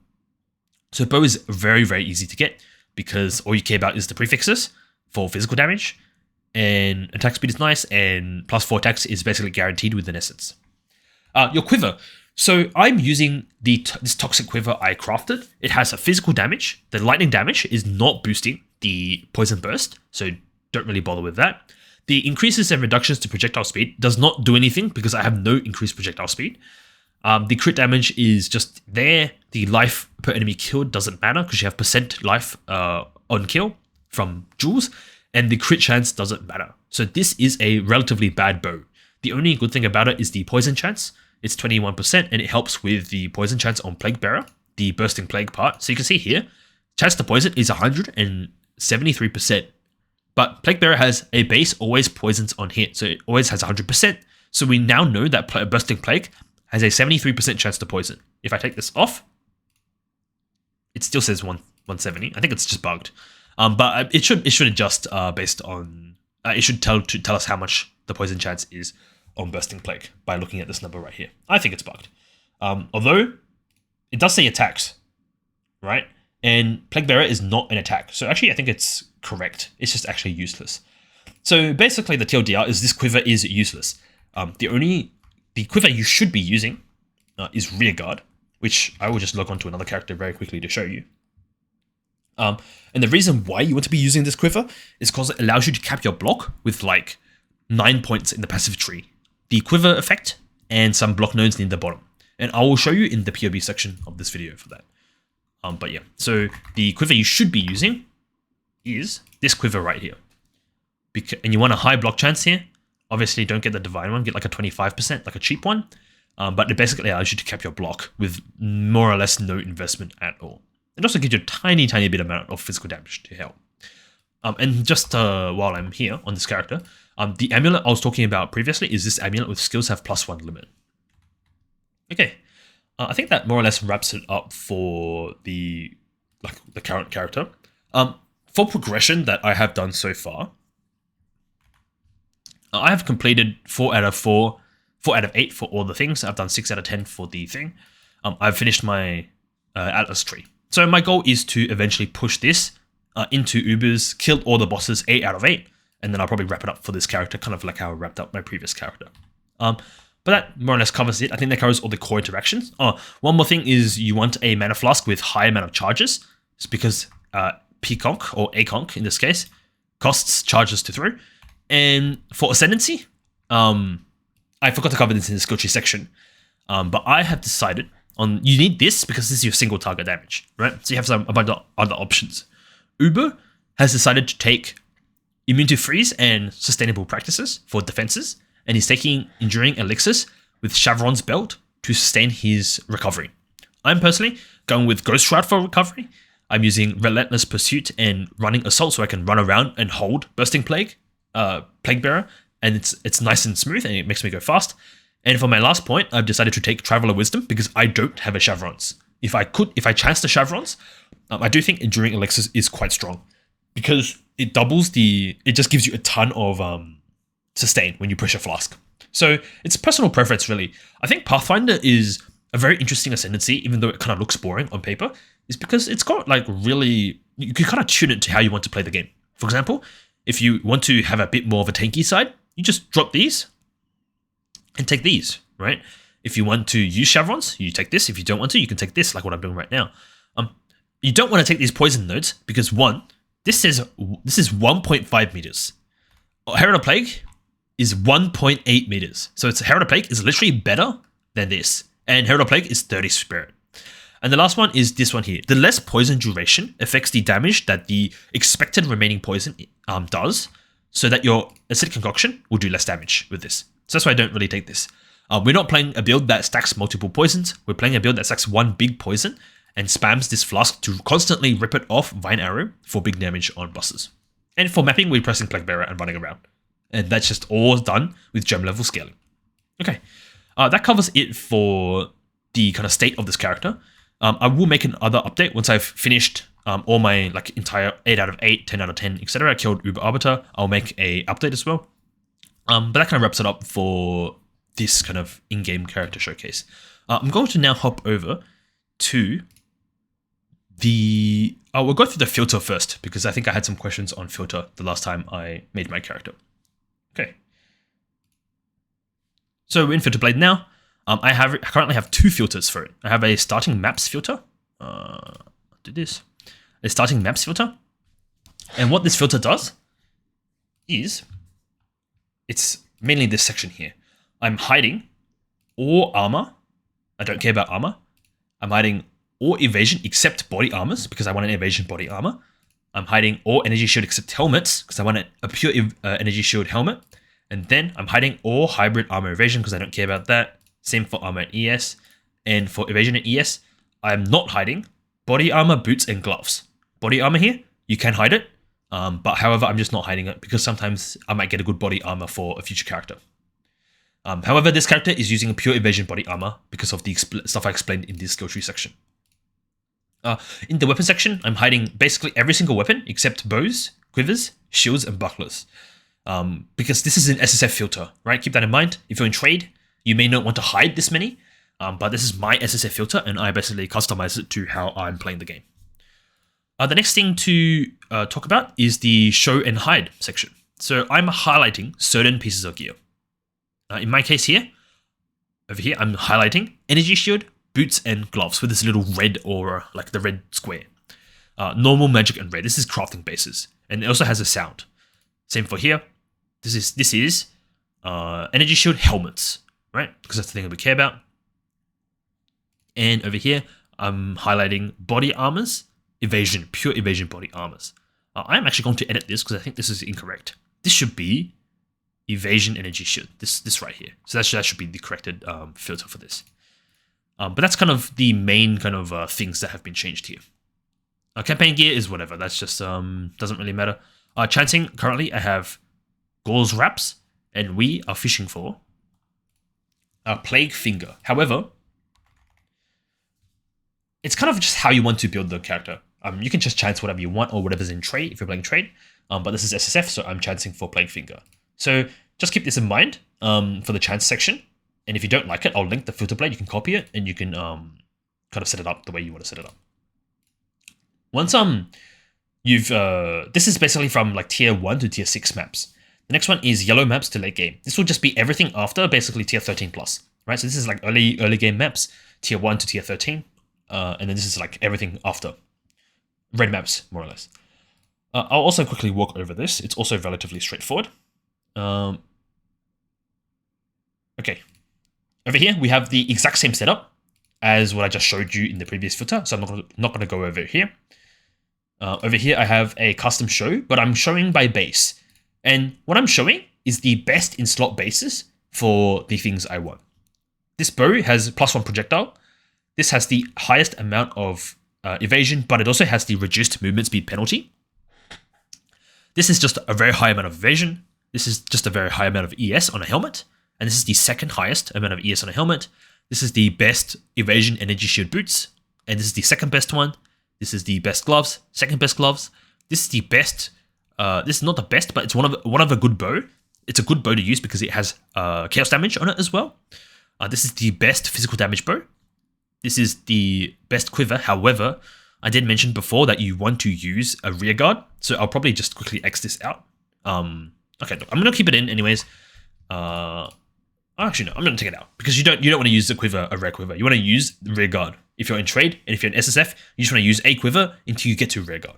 So bow is very, very easy to get. because all you care about is the prefixes for physical damage, and attack speed is nice, and +4 attacks is basically guaranteed with an essence. Your quiver. So I'm using this toxic quiver I crafted. It has a physical damage. The lightning damage is not boosting the Poisonburst, so don't really bother with that. The increases and reductions to projectile speed does not do anything because I have no increased projectile speed. The crit damage is just there. The life per enemy killed doesn't matter because you have % life on kill from jewels, and the crit chance doesn't matter. So this is a relatively bad bow. The only good thing about it is the poison chance. It's 21%, and it helps with the poison chance on Plague Bearer, the bursting plague part. So you can see here, chance to poison is 173%. But Plague Bearer has a base always poisons on hit, so it always has 100%. So we now know that bursting plague has a 73% chance to poison. If I take this off, it still says 170. I think it's just bugged. But it should adjust based on it should tell us how much the poison chance is on bursting plague by looking at this number right here. I think it's bugged. Although it does say attacks, right? And Plague Bearer is not an attack. So actually I think it's correct. It's just actually useless. So basically the TLDR is this quiver is useless. The quiver you should be using is Rearguard, which I will just log on to another character very quickly to show you. And the reason why you want to be using this quiver is because it allows you to cap your block with like 9 points in the passive tree. The quiver effect and some block nodes near the bottom. And I will show you in the POB section of this video for that. But yeah, so the quiver you should be using is this quiver right here. And you want a high block chance here. Obviously don't get the divine one, get like a 25%, like a cheap one. But it basically allows you to cap your block with more or less no investment at all. It also gives you a tiny bit amount of physical damage to help. And just while I'm here on this character, the amulet I was talking about previously is this amulet with skills have +1 limit. Okay, I think that more or less wraps it up for the current character. For progression that I have done so far, I have completed 4 out of 8 for all the things. I've done 6 out of 10 for the thing. I've finished my Atlas tree. So my goal is to eventually push this into Ubers, kill all the bosses 8 out of 8, and then I'll probably wrap it up for this character, kind of like how I wrapped up my previous character. But that more or less covers it. I think that covers all the core interactions. One more thing is you want a mana flask with high amount of charges. It's because P-Conc, or A-Conc in this case, costs charges to throw. And for Ascendancy, I forgot to cover this in the skill tree section, but I have decided on you need this because this is your single target damage, right? So you have a bunch of other options. Uber has decided to take immune to freeze and sustainable practices for defenses, and he's taking enduring elixirs with Chevron's belt to sustain his recovery. I'm personally going with Ghost Shroud for recovery. I'm using Relentless Pursuit and Running Assault so I can run around and hold Bursting Plague, Plague Bearer, and it's nice and smooth and it makes me go fast. And for my last point, I've decided to take Traveler Wisdom because I don't have a Chevrons. If I chance the Chevrons, I do think Enduring Elixirs is quite strong because it just gives you a ton of sustain when you push a flask. So it's personal preference really. I think Pathfinder is a very interesting Ascendancy, even though it kind of looks boring on paper, is because it's got like really, you can kind of tune it to how you want to play the game. For example, if you want to have a bit more of a tanky side, you just drop these and take these, right? If you want to use Chevrons, you take this. If you don't want to, you can take this, like what I'm doing right now. You don't want to take these poison nodes because one, this is 1.5 meters. Herald of Plague is 1.8 meters. So Herald of Plague is literally better than this. And Herald of Plague is 30 spirit. And the last one is this one here. The less poison duration affects the damage that the expected remaining poison does, so that your Acidic Concoction will do less damage with this. So that's why I don't really take this. We're not playing a build that stacks multiple poisons. We're playing a build that stacks one big poison and spams this flask to constantly rip it off Vine Arrow for big damage on bosses. And for mapping, we're pressing Plague Bearer and running around. And that's just all done with gem level scaling. Okay, that covers it for the kind of state of this character. I will make another update once I've finished all my entire 8 out of 8, 10 out of 10, etc. I killed Uber Arbiter. I'll make a update as well. But that kind of wraps it up for this kind of in-game character showcase. I'm going to now hop over to we'll go through the filter first, because I think I had some questions on filter the last time I made my character. Okay. So we're in filter blade now. I currently have 2 filters for it. I have a starting maps filter. Do this. A starting maps filter. And what this filter does is, it's mainly this section here. I'm hiding all armor. I don't care about armor. I'm hiding all evasion except body armors, because I want an evasion body armor. I'm hiding all energy shield except helmets, because I want a pure energy shield helmet. And then I'm hiding all hybrid armor evasion, because I don't care about that. Same for armor and ES. And for evasion and ES, I'm not hiding body armor, boots, and gloves. Body armor here, you can hide it. But however, I'm just not hiding it, because sometimes I might get a good body armor for a future character. However, this character is using a pure evasion body armor because of the stuff I explained in this skill tree section. In the weapon section, I'm hiding basically every single weapon except bows, quivers, shields, and bucklers. Because this is an SSF filter, right? Keep that in mind. If you're in trade, you may not want to hide this many, but this is my SSF filter, and I basically customize it to how I'm playing the game. The next thing to talk about is the show and hide section. So I'm highlighting certain pieces of gear. In my case here, over here, I'm highlighting energy shield, boots, and gloves with this little red aura, like the red square. Normal, magic, and red. This is crafting bases, and it also has a sound. Same for here. This is energy shield helmets, right? Because that's the thing that we care about. And over here, I'm highlighting body armors, evasion, pure evasion body armors. I'm actually going to edit this because I think this is incorrect. This should be evasion energy shield. This right here. So that should be the corrected filter for this. But that's kind of the main kind of things that have been changed here. Campaign gear is whatever. That's just doesn't really matter. Chancing, currently I have Gauze Wraps, and we are fishing for a Plague Finger. However, it's kind of just how you want to build the character. You can just chance whatever you want or whatever's in trade if you're playing trade. But this is SSF, so I'm chancing for Plague Finger. So just keep this in mind for the chance section. And if you don't like it, I'll link the filter blade. You can copy it and you can kind of set it up the way you want to set it up. Once this is basically from like tier 1 to tier 6 maps. The next one is yellow maps to late game. This will just be everything after basically tier 13 plus, right? So this is like early game maps, tier 1 to tier 13. And then this is like everything after. Red maps, more or less. I'll also quickly walk over this. It's also relatively straightforward. Okay. Over here, we have the exact same setup as what I just showed you in the previous filter. So I'm not going to go over here. Over here, I have a custom show, but I'm showing by base. And what I'm showing is the best in slot bases for the things I want. This bow has +1 projectile. This has the highest amount of evasion, but it also has the reduced movement speed penalty. This is just a very high amount of evasion. This is just a very high amount of ES on a helmet. And this is the second highest amount of ES on a helmet. This is the best evasion energy shield boots. And this is the second best one. This is the best gloves, second best gloves. This is the best. This is not the best, but it's one of a good bow. It's a good bow to use because it has chaos damage on it as well. This is the best physical damage bow. This is the best quiver. However, I did mention before that you want to use a rear guard, so I'll probably just quickly X this out. Okay, look, I'm gonna keep it in anyways. Actually, no, I'm gonna take it out because you don't want to use the quiver, a rear quiver. You want to use the rear guard if you're in trade, and if you're in SSF, you just want to use a quiver until you get to rear guard.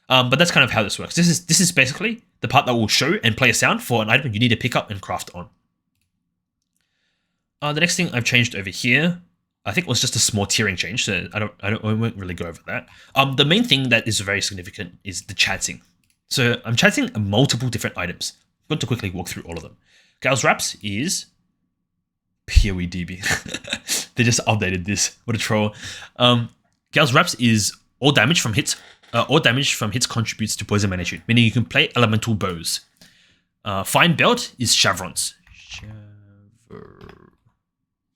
But that's kind of how this works. This is basically the part that will show and play a sound for an item you need to pick up and craft on. The next thing I've changed over here, I think was just a small tiering change, so I won't really go over that. The main thing that is very significant is the chancing. So I'm chancing multiple different items. I'm going to quickly walk through all of them. Gauze Wraps is POEDB. They just updated this. What a troll. Gauze Wraps is all damage from hits. All damage from hits contributes to poison magnitude, meaning you can play elemental bows. Fine Belt is Chevron's.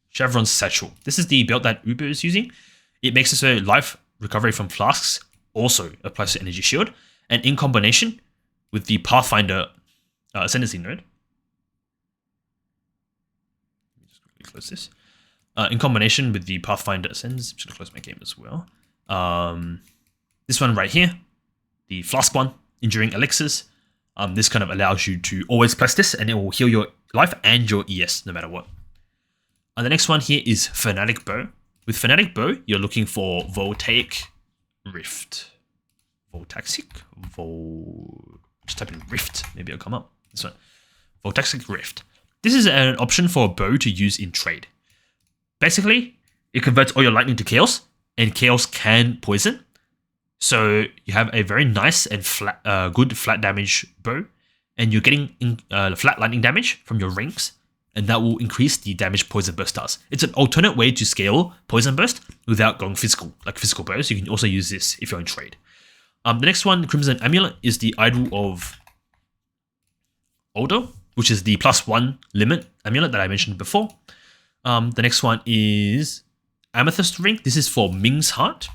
Chevron's Satchel. This is the belt that Uber is using. It makes it so life recovery from flasks also applies to energy shield, and in combination with the Pathfinder Ascendancy node. Let me just quickly close this. In combination with the Pathfinder Ascendancy, I'm just going to close my game as well. This one right here, the flask one, enduring elixirs. This kind of allows you to always press this and it will heal your life and your ES no matter what. The next one here is Fanatic Bow. With Fanatic Bow, you're looking for Voltaic Rift. Voltaxic? Just type in Rift, maybe it'll come up. This one. Voltaxic Rift. This is an option for a bow to use in trade. Basically, it converts all your lightning to chaos, and chaos can poison. So you have a very nice and good flat damage bow, and you're getting flat lightning damage from your rings, and that will increase the damage Poisonburst does. It's an alternate way to scale Poisonburst without going physical, like physical bows. You can also use this if you're in trade. The next one, Crimson Amulet, is the Idol of Older, which is the +1 limit amulet that I mentioned before. The next one is Amethyst Ring. This is for Ming's Heart.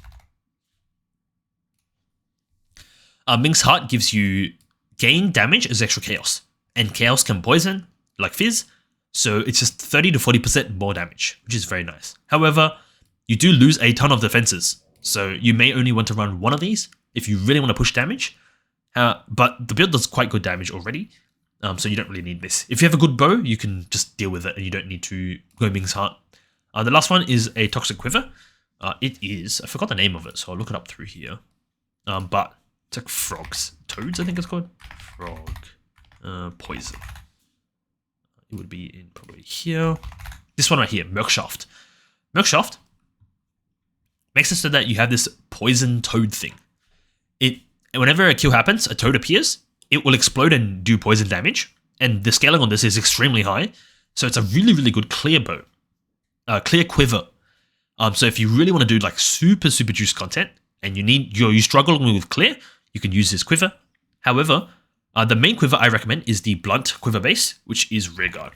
Ming's Heart gives you gain damage as extra chaos, and chaos can poison, like Fizz, so it's just 30 to 40% more damage, which is very nice. However, you do lose a ton of defenses, so you may only want to run one of these if you really want to push damage, but the build does quite good damage already, so you don't really need this. If you have a good bow, you can just deal with it and you don't need to go Ming's Heart. The last one is a Toxic Quiver. It is, I forgot the name of it, so I'll look it up through here, but it's like frogs. Toads, I think it's called. Frog. Poison. It would be in probably here. This one right here, Murkshaft. Murkshaft makes it so that you have this poison toad thing. Whenever a kill happens, a toad appears, it will explode and do poison damage. And the scaling on this is extremely high. So it's a really, really good clear bow. Clear quiver. So if you really want to do like super juice content and you're struggling with clear, you can use this quiver. However, the main quiver I recommend is the blunt quiver base, which is Rearguard.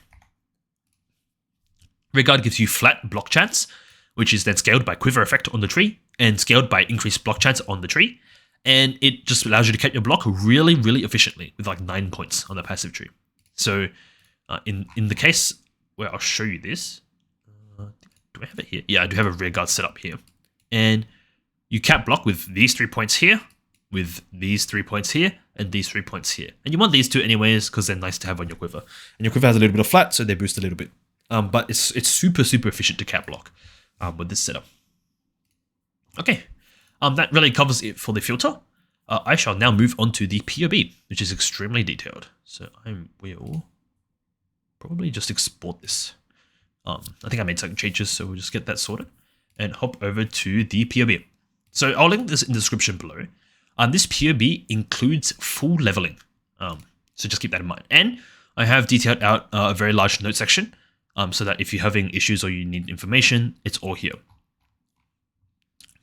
Rearguard gives you flat block chance, which is then scaled by quiver effect on the tree and scaled by increased block chance on the tree. And it just allows you to cap your block really, really efficiently with like 9 points on the passive tree. So in the case where I'll show you this, do I have it here? Yeah, I do have a Rearguard set up here. And you cap block with these 3 points here, with these 3 points here, and these 3 points here. And you want these two anyways, because they're nice to have on your quiver. And your quiver has a little bit of flat, so they boost a little bit. But it's super efficient to cap block with this setup. Okay, that really covers it for the filter. I shall now move on to the POB, which is extremely detailed. So I will probably just export this. I think I made some changes, so we'll just get that sorted and hop over to the POB. So I'll link this in the description below. This POB includes full leveling, so just keep that in mind. And I have detailed out a very large note section, so that if you're having issues or you need information, it's all here.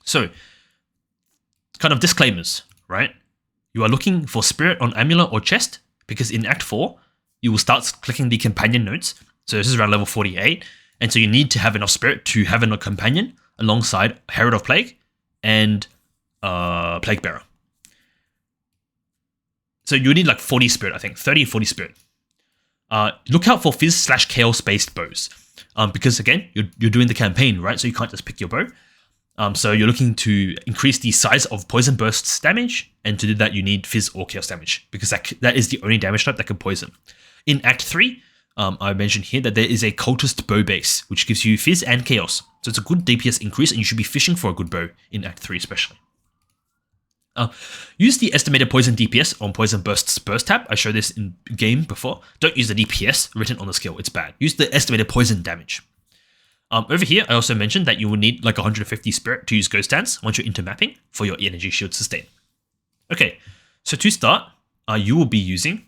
So, kind of disclaimers, right? You are looking for Spirit on Amulet or Chest, because in Act 4, you will start clicking the companion notes. So this is around level 48, and so you need to have enough Spirit to have a companion alongside Herald of Plague and Plague Bearer. So you need like 40 Spirit, I think, 30 or 40 Spirit. Look out for Fizz/Chaos based bows, because again, you're doing the campaign, right? So you can't just pick your bow. So you're looking to increase the size of Poisonburst's damage, and to do that, you need Fizz or Chaos damage, because that is the only damage type that can poison. In Act 3, I mentioned here that there is a Cultist bow base, which gives you Fizz and Chaos. So it's a good DPS increase, and you should be fishing for a good bow in Act 3 especially. Use the estimated poison DPS on Poisonburst's burst tab. I showed this in game before. Don't use the DPS written on the skill, it's bad. Use the estimated poison damage. Over here, I also mentioned that you will need like 150 Spirit to use Ghost Dance once you're into mapping for your energy shield sustain. Okay, so to start, you will be using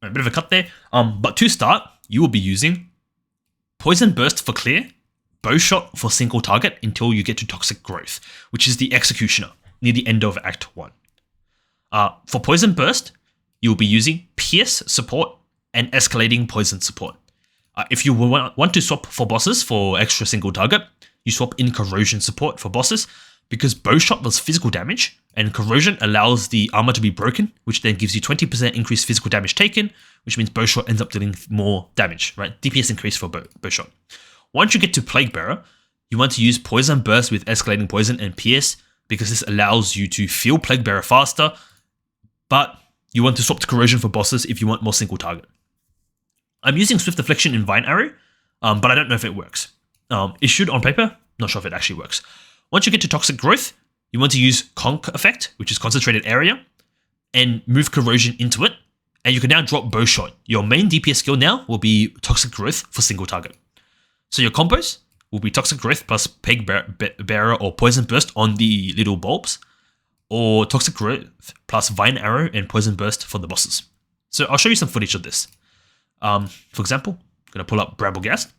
a bit of a cut there. But to start, you will be using Poisonburst for clear, Bowshot for single target until you get to Toxic Growth, which is the Executioner near the end of Act 1. For Poisonburst, you will be using Pierce support and Escalating Poison support. If you want to swap for bosses for extra single target, you swap in Corrosion support for bosses, because Bowshot does physical damage, and Corrosion allows the armor to be broken, which then gives you 20% increased physical damage taken, which means Bowshot ends up dealing more damage, right? DPS increase for Bowshot. Once you get to Plague Bearer, you want to use Poisonburst with escalating poison and PS because this allows you to feel Plague Bearer faster, but you want to swap to Corrosion for bosses if you want more single target. I'm using Swift Deflection in Vine Arrow, but I don't know if it works. It should on paper, not sure if it actually works. Once you get to Toxic Growth, you want to use Conc effect, which is Concentrated Area, and move Corrosion into it, and you can now drop Bowshot. Your main DPS skill now will be Toxic Growth for single target. So your combos will be Toxic Growth plus Plague Bearer or Poisonburst on the little bulbs, or Toxic Growth plus Vine Arrow and Poisonburst for the bosses. So I'll show you some footage of this. For example, I'm going to pull up Bramblegast.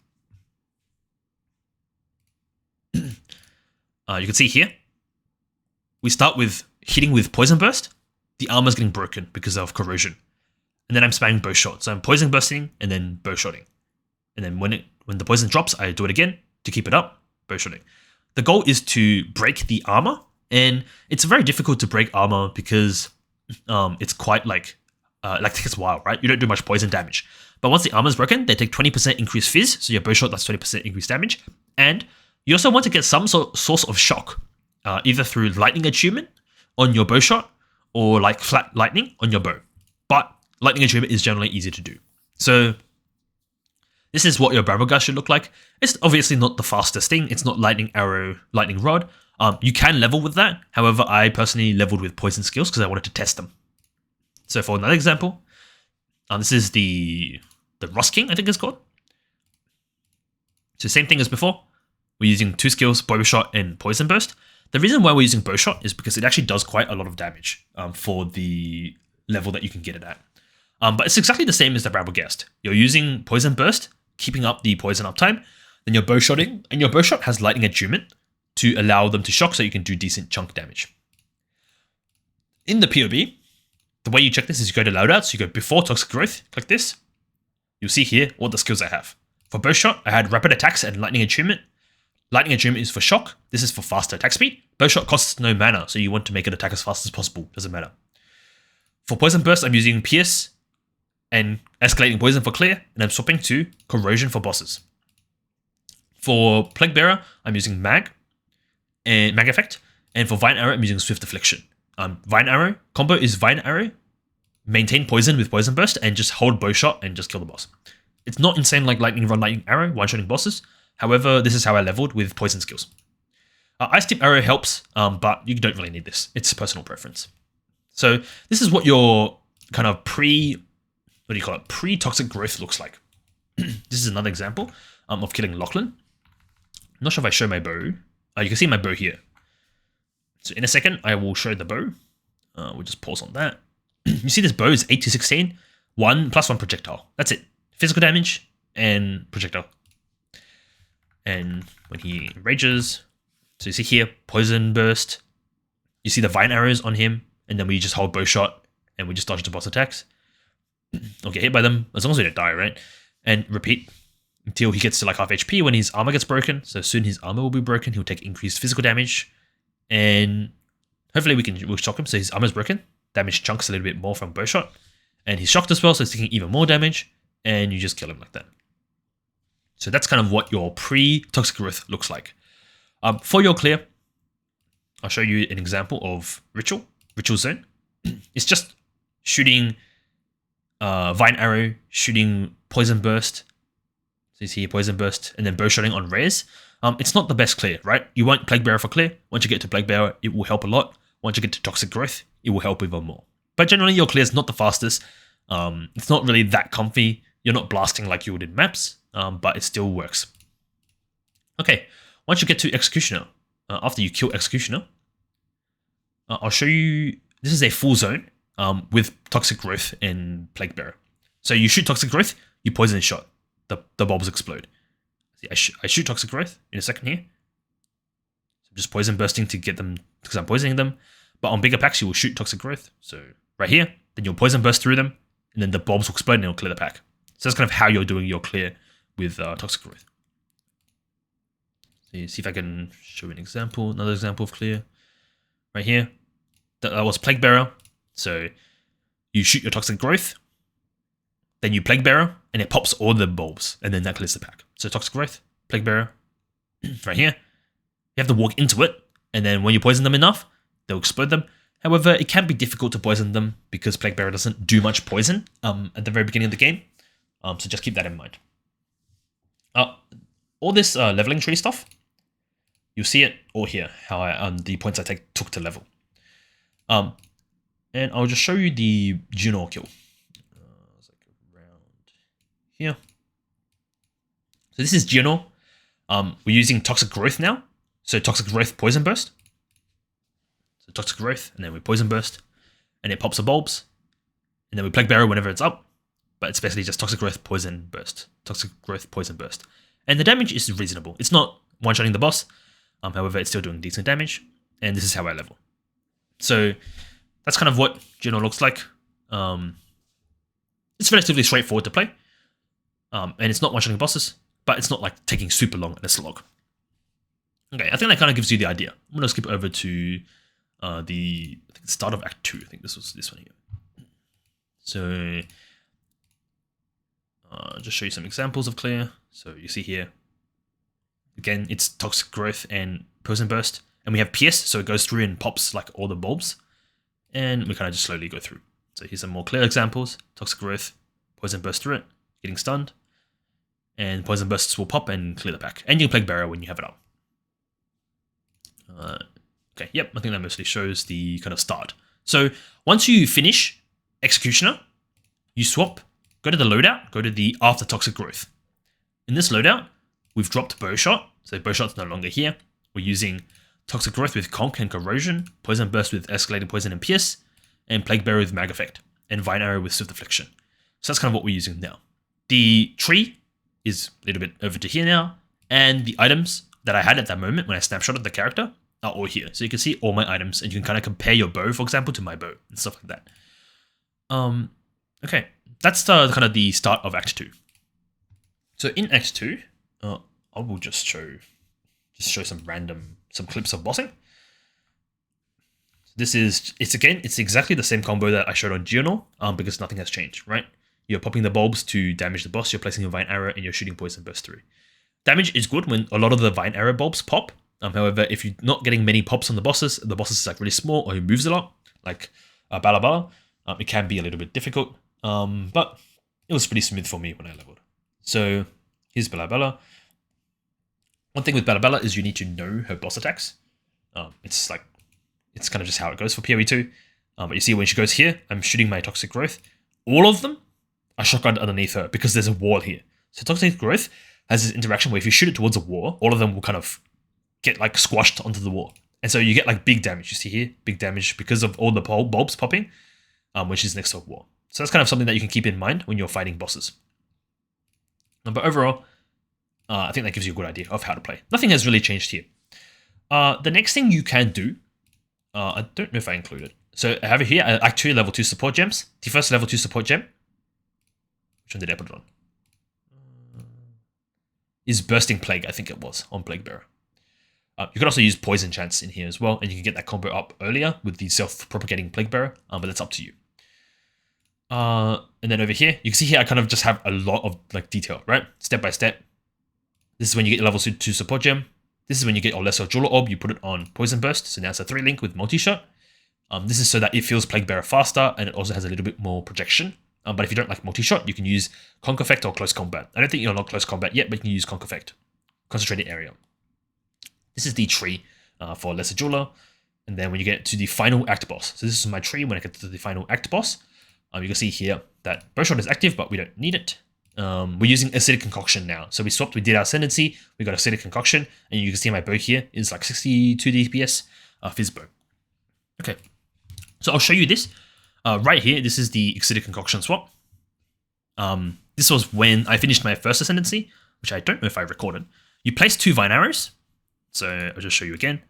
You can see here, we start with hitting with Poisonburst. The armor's getting broken because of Corrosion. And then I'm spamming Bowshot. So I'm Poison Bursting and then Bowshotting. And then when the poison drops, I do it again to keep it up, Bowshotting. The goal is to break the armor, and it's very difficult to break armor because it's quite like takes a while, right? You don't do much poison damage. But once the armor's broken, they take 20% increased fizz, so your Bowshot does 20% increased damage. And you also want to get some source of shock, either through lightning attunement on your Bowshot or like flat lightning on your bow. But lightning attunement is generally easy to do. So this is what your Bramblegast should look like. It's obviously not the fastest thing. It's not lightning arrow, lightning rod. You can level with that. However, I personally leveled with poison skills because I wanted to test them. So for another example, this is the Rust King, I think it's called. So same thing as before. We're using 2 skills, Bowshot and Poisonburst. The reason why we're using Bowshot is because it actually does quite a lot of damage for the level that you can get it at. But it's exactly the same as the Bramblegast. You're using Poisonburst, keeping up the poison uptime, then you're Bowshotting, and your Bowshot has lightning attunement to allow them to shock so you can do decent chunk damage. In the POB, the way you check this is you go to loadouts, you go before Toxic Growth, click this. You'll see here what the skills I have. For Bowshot, I had Rapid Attacks and Lightning Attunement. Lightning Attunement is for shock. This is for faster attack speed. Bowshot costs no mana, so you want to make it attack as fast as possible. Doesn't matter. For Poisonburst, I'm using Pierce and Escalating Poison for clear, and I'm swapping to Corrosion for bosses. For Plague Bearer, I'm using Mag and Mag Effect, and for Vine Arrow, I'm using Swift Affliction. Vine Arrow combo is Vine Arrow, maintain poison with Poisonburst, and just hold Bowshot and just kill the boss. It's not insane like Lightning Rod, Lightning Arrow, one-shotting bosses. However, this is how I leveled with poison skills. Ice Tip Arrow helps, but you don't really need this. It's personal preference. So this is what your kind of pre-toxic growth looks like. This is another example of killing Lachlan. I'm not sure if I show my bow. You can see my bow here. So in a second, I will show the bow. We'll just pause on that. You see this bow is 8 to 16, 1 plus 1 projectile. That's it. Physical damage and projectile. And when he rages, so you see here, Poisonburst. You see the Vine Arrows on him, and then we just hold Bowshot, and we just dodge the boss attacks. Don't get hit by them, as long as we don't die, right? And repeat until he gets to like half HP when his armor gets broken. So soon his armor will be broken, he'll take increased physical damage, and hopefully we'll shock him so his armor's broken. Damage chunks a little bit more from Bowshot, and he's shocked as well, so he's taking even more damage, and you just kill him like that. So that's kind of what your pre-toxic growth looks like. For your clear, I'll show you an example of Ritual Zone. It's just shooting Vine Arrow, shooting Poisonburst. So you see Poisonburst, and then Bowshotting on rares. It's not the best clear, right? You want Plague Bearer for clear. Once you get to Plague Bearer, it will help a lot. Once you get to Toxic Growth, it will help even more. But generally, your clear is not the fastest. It's not really that comfy. You're not blasting like you would in maps, but it still works. Okay, once you get to Executioner, after you kill Executioner, I'll show you. This is a full zone with Toxic Growth and Plague Bearer. So you shoot Toxic Growth, you poison shot. The bulbs explode. See, I shoot Toxic Growth in a second here. So I'm just poison bursting to get them, because I'm poisoning them. But on bigger packs, you will shoot Toxic Growth. So right here, then you'll poison burst through them, and then the bulbs will explode and it'll clear the pack. So that's kind of how you're doing your clear with Toxic Growth. So see if I can show an example, another example of clear. Right here, that was Plague Bearer. So you shoot your Toxic Growth, then you Plague Bearer, and it pops all the bulbs, and then that clears the pack. So Toxic Growth, Plague Bearer, right here. You have to walk into it, and then when you poison them enough, they'll explode them. However, it can be difficult to poison them because Plague Bearer doesn't do much poison at the very beginning of the game. So just keep that in mind. All this leveling tree stuff, you'll see it all here, how the points I took to level. And I'll just show you the Juno kill. It's like around here. So this is Juno. We're using Toxic Growth now. So Toxic Growth Poisonburst. So Toxic Growth, and then we Poisonburst. And it pops the bulbs. And then we Plague Bearer whenever it's up. But it's basically just Toxic Growth Poisonburst. Toxic Growth Poisonburst. And the damage is reasonable. It's not one-shotting the boss. However, it's still doing decent damage. And this is how I level. So that's kind of what Juno looks like. It's relatively straightforward to play. And it's not one-shotting bosses. But it's not like taking super long in a slog. Okay, I think that kind of gives you the idea. I'm going to skip over to the start of Act 2. I think this was this one here. So, just show you some examples of clear. So you see here, again, it's Toxic Growth and Poisonburst. And we have Pierce, so it goes through and pops like all the bulbs. And we kind of just slowly go through. So here's some more clear examples. Toxic Growth, Poisonburst through it, getting stunned. And Poison Bursts will pop and clear the pack. And you can Plague Bearer when you have it up. Okay, yep, I think that mostly shows the kind of start. So once you finish Executioner, you swap, go to the loadout, go to the After Toxic Growth. In this loadout, we've dropped Bowshot. So Bowshot's no longer here. We're using Toxic Growth with Conc and Corrosion, Poison Burst with Escalating Poison and Pierce, and Plague Bearer with Mag Effect, and Vine Arrow with Swift Affliction. So that's kind of what we're using now. The tree is a little bit over to here now, and the items that I had at that moment when I snapshotted the character are all here. So you can see all my items, and you can kind of compare your bow, for example, to my bow, and stuff like that. Okay, that's kind of the start of Act 2. So in Act 2, I will just show some clips of bossing. It's exactly the same combo that I showed on Geonor, because nothing has changed, right? You're popping the bulbs to damage the boss, you're placing your Vine Arrow, and you're shooting Poison Burst through. Damage is good when a lot of the Vine Arrow bulbs pop. However, if you're not getting many pops on the bosses is like really small or he moves a lot, like Balabala, it can be a little bit difficult. But it was pretty smooth for me when I leveled. So here's Balabala. One thing with Balabala is you need to know her boss attacks. It's kind of just how it goes for POE2. But you see when she goes here, I'm shooting my Toxic Growth. All of them are shotgunned underneath her because there's a wall here. So Toxic Growth has this interaction where if you shoot it towards a wall, all of them will kind of get like squashed onto the wall. And so you get like big damage. You see here, big damage because of all the bulbs popping, which is next to a wall. So that's kind of something that you can keep in mind when you're fighting bosses. But overall, I think that gives you a good idea of how to play. Nothing has really changed here. The next thing you can do, I don't know if I included. So I have it here, Act 2 level 2 support gems. The first level 2 support gem, which one did I put it on? Is Bursting Plague, I think it was, on Plague Bearer. You can also use Poison Chance in here as well, and you can get that combo up earlier with the self-propagating Plague Bearer, but that's up to you. And then over here, you can see here I kind of just have a lot of like detail, right? Step by step. This is when you get your level 2 support gem. This is when you get your Lesser Jeweler Orb, you put it on Poison Burst, so now it's a 3-link with multi-shot. This is so that it feels Plague Bearer faster, and it also has a little bit more projection. But if you don't like multi-shot, you can use Conc Effect or Close Combat. I don't think you're not Close Combat yet, but you can use Conc Effect. Concentrated Area. This is the tree for Lesser Jeweler. And then when you get to the final act boss. So this is my tree when I get to the final act boss. You can see here that Bowshot is active, but we don't need it. We're using Acidic Concoction now. So we did our Ascendancy, we got Acidic Concoction, and you can see my bow here is like 62 DPS Fizz bow. Okay, so I'll show you this. Right here, this is the Acidic Concoction swap. This was when I finished my first Ascendancy, which I don't know if I recorded. You place 2 Vine Arrows. So I'll just show you again.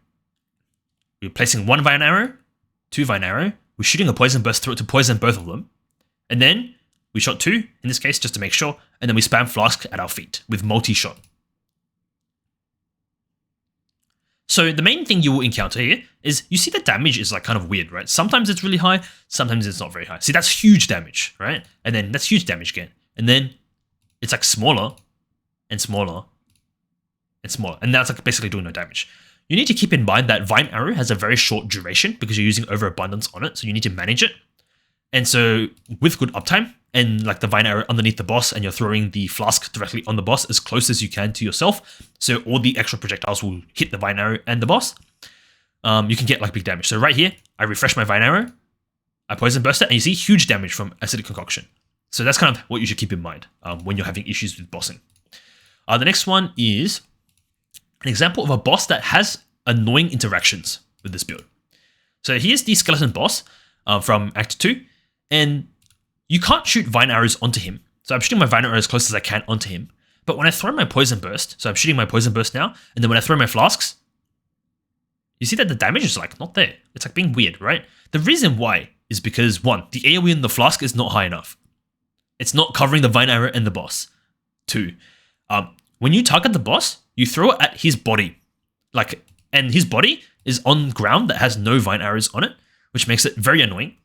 We're placing 1 Vine Arrow, 2 Vine Arrow. We're shooting a Poison Burst through it to poison both of them. And then we shot 2, in this case, just to make sure. And then we spam Flask at our feet with multi-shot. So the main thing you will encounter here is you see the damage is like kind of weird, right? Sometimes it's really high, sometimes it's not very high. See, that's huge damage, right? And then that's huge damage again. And then it's like smaller and smaller and smaller, and that's like basically doing no damage. You need to keep in mind that Vine Arrow has a very short duration because you're using overabundance on it, so you need to manage it. And so with good uptime and like the Vine Arrow underneath the boss, and you're throwing the flask directly on the boss as close as you can to yourself, so all the extra projectiles will hit the Vine Arrow and the boss, you can get like big damage. So right here, I refresh my Vine Arrow, I Poisonburst it, and you see huge damage from Acidic Concoction. So that's kind of what you should keep in mind when you're having issues with bossing. The next one is an example of a boss that has annoying interactions with this build. So here's the skeleton boss from Act 2, and you can't shoot Vine Arrows onto him. So I'm shooting my Vine Arrow as close as I can onto him. But when I throw my Poisonburst, so I'm shooting my Poisonburst now, and then when I throw my flasks, you see that the damage is like not there. It's like being weird, right? The reason why is because 1, the AoE in the flask is not high enough. It's not covering the Vine Arrow and the boss. 2, when you target the boss, you throw it at his body, and his body is on ground that has no Vine Arrows on it, which makes it very annoying.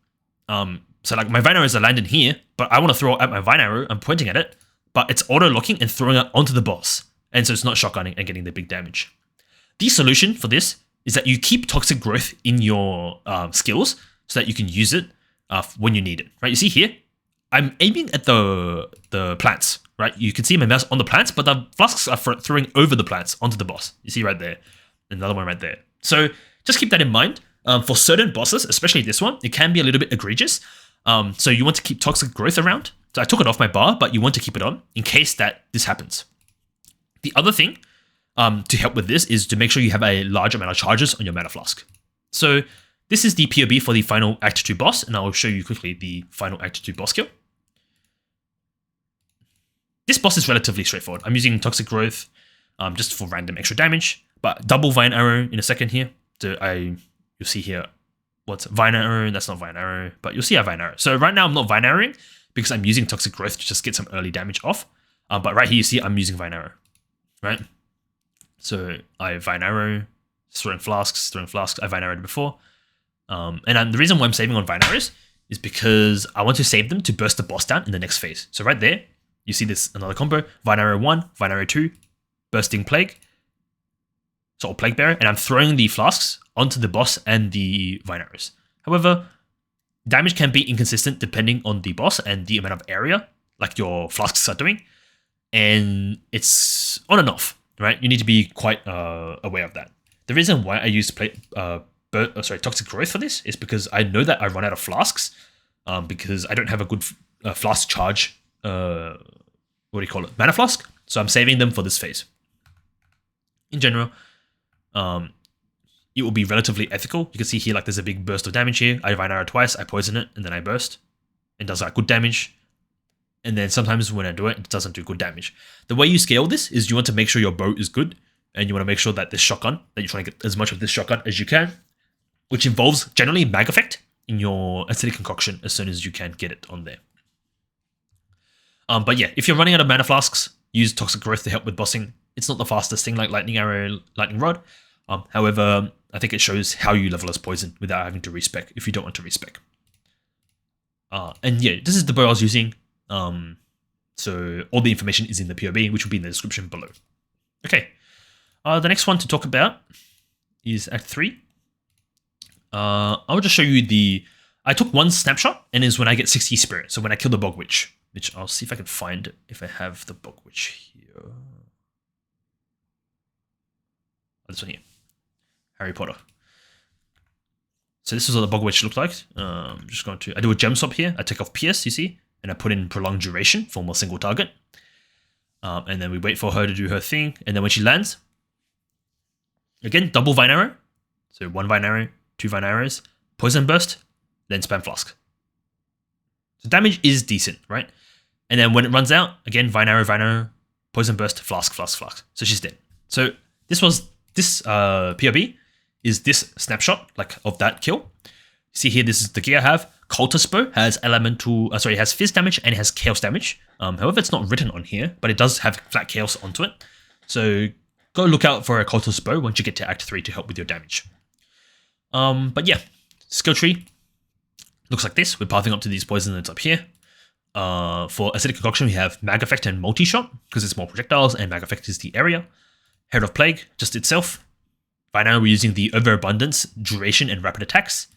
So like my Vine Arrows are landing here, but I want to throw it at my Vine Arrow. I'm pointing at it, but it's auto-locking and throwing it onto the boss, and so it's not shotgunning and getting the big damage. The solution for this is that you keep Toxic Growth in your skills so that you can use it when you need it. Right? You see here, I'm aiming at the plants. Right? You can see my mouse on the plants, but the flasks are throwing over the plants onto the boss. You see right there, another one right there. So just keep that in mind. For certain bosses, especially this one, it can be a little bit egregious. So you want to keep Toxic Growth around. So I took it off my bar, but you want to keep it on in case that this happens. The other thing to help with this is to make sure you have a large amount of charges on your mana flask. So this is the POB for the final Act 2 boss, and I'll show you quickly the final Act 2 boss kill. This boss is relatively straightforward. I'm using Toxic Growth just for random extra damage, but double Vine Arrow in a second here. So you'll see here, what's Vine Arrow? That's not Vine Arrow, but you'll see a Vine Arrow. So right now I'm not Vine Arrowing because I'm using Toxic Growth to just get some early damage off. But right here you see I'm using Vine Arrow, right? So I Vine Arrow, throwing flasks, I Vine Arrowed before. And the reason why I'm saving on Vine Arrows is because I want to save them to burst the boss down in the next phase. So right there, you see this another combo, Vine Arrow 1, Vine Arrow 2, Bursting Plague, so Plague Bearer, and I'm throwing the flasks onto the boss and the Vine Arrows. However, damage can be inconsistent depending on the boss and the amount of area, like your flasks are doing, and it's on and off, right? You need to be quite aware of that. The reason why I use Toxic Growth for this is because I know that I run out of flasks because I don't have a good flask charge, mana flask, so I'm saving them for this phase. In general, it will be relatively ethical. You can see here, like there's a big burst of damage here. I Vine Arrow twice, I poison it, and then I burst. It does like good damage. And then sometimes when I do it, it doesn't do good damage. The way you scale this is you want to make sure your bow is good, and you want to make sure that this shotgun, that you're trying to get as much of this shotgun as you can, which involves generally mag effect in your Acidic Concoction as soon as you can get it on there. But yeah, if you're running out of mana flasks, use Toxic Growth to help with bossing. It's not the fastest thing like Lightning Arrow, Lightning Rod. However, I think it shows how you level as poison without having to respec if you don't want to respec. And yeah, this is the bow I was using. So all the information is in the POB, which will be in the description below. Okay, the next one to talk about is Act 3. I'll just show you I took one snapshot, and is when I get 60 spirit. So when I kill the Bog Witch, which I'll see if I can find it, if I have the Bog Witch here. This one here, Harry Potter. So this is what the Bog Witch looked like. I'm just going to, I do a gem swap here. I take off PS, you see, and I put in prolonged duration for more single target. And then we wait for her to do her thing. And then when she lands, again, double Vine Arrow. So one Vine Arrow, two Vine Arrows, Poisonburst, then spam flask. So damage is decent, right? And then when it runs out, again, Vine Arrow, Poisonburst, flask. So she's dead. So this POB is this snapshot of that kill. See here, this is the gear I have. Cultist Bow has has fizz damage and it has chaos damage. However, it's not written on here, but it does have flat chaos onto it. So go look out for a Cultist Bow once you get to Act 3 to help with your damage. But yeah, skill tree looks like this. We're pathing up to these poison that's up here. For Acidic Concoction, we have Mag Effect and Multi-Shot because it's more projectiles and Mag Effect is the area. Herald of Plague, just itself. Right now we're using the Overabundance, Duration, and Rapid Attacks.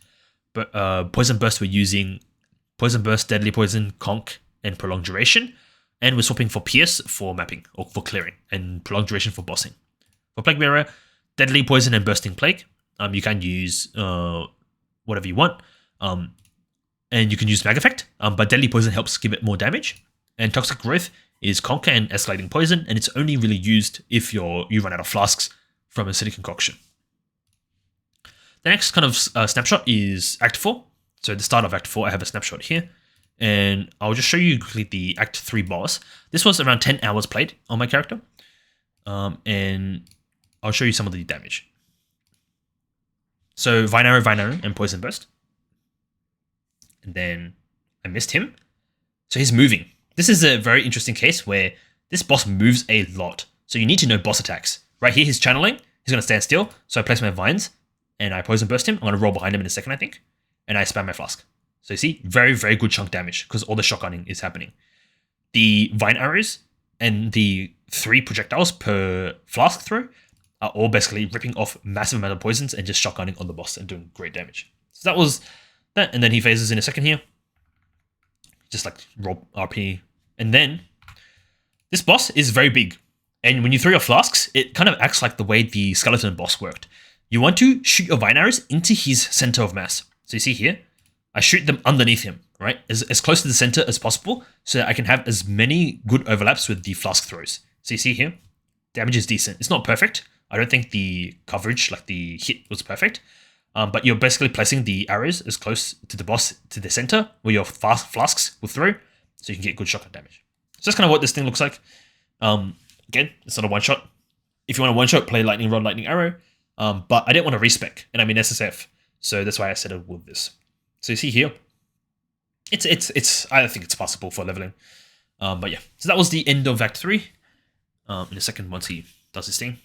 But Poisonburst, we're using Poisonburst, Deadly Poison, Conc, and Prolonged Duration. And we're swapping for Pierce for mapping, or for clearing, and Prolonged Duration for bossing. For Plague Bearer, Deadly Poison and Bursting Plague. You can use whatever you want. And you can use Mag Effect, but Deadly Poison helps give it more damage. And Toxic Growth is Conquer and Escalating Poison, and it's only really used if you run out of flasks from Acidic Concoction. The next kind of snapshot is Act 4. So at the start of Act 4, I have a snapshot here. And I'll just show you quickly the Act 3 boss. This was around 10 hours played on my character. And I'll show you some of the damage. So Vine Arrow, and Poisonburst. And then I missed him. So he's moving. This is a very interesting case where this boss moves a lot. So you need to know boss attacks. Right here, he's channeling. He's going to stand still. So I place my vines and I Poisonburst him. I'm going to roll behind him in a second, I think. And I spam my flask. So you see, very, very good chunk damage because all the shotgunning is happening. The vine arrows and the 3 projectiles per flask throw are all basically ripping off massive amount of poisons and just shotgunning on the boss and doing great damage. So that was that. And then he phases in a second here. Just like roll RP. And then this boss is very big. And when you throw your flasks, it kind of acts like the way the skeleton boss worked. You want to shoot your vine arrows into his center of mass. So you see here, I shoot them underneath him, right? As close to the center as possible so that I can have as many good overlaps with the flask throws. So you see here, damage is decent. It's not perfect. I don't think the coverage, like the hit, was perfect. But you're basically placing the arrows as close to the boss, to the center, where your flasks will throw, so you can get good shotgun damage. So that's kind of what this thing looks like. Again, it's not a one-shot. If you want a one-shot, play Lightning Rod, Lightning Arrow. But I didn't want to respec, and I'm in SSF, so that's why I settled with this. So you see here, it's I think it's possible for leveling. But yeah, so that was the end of Act 3. In a second, once he does his thing,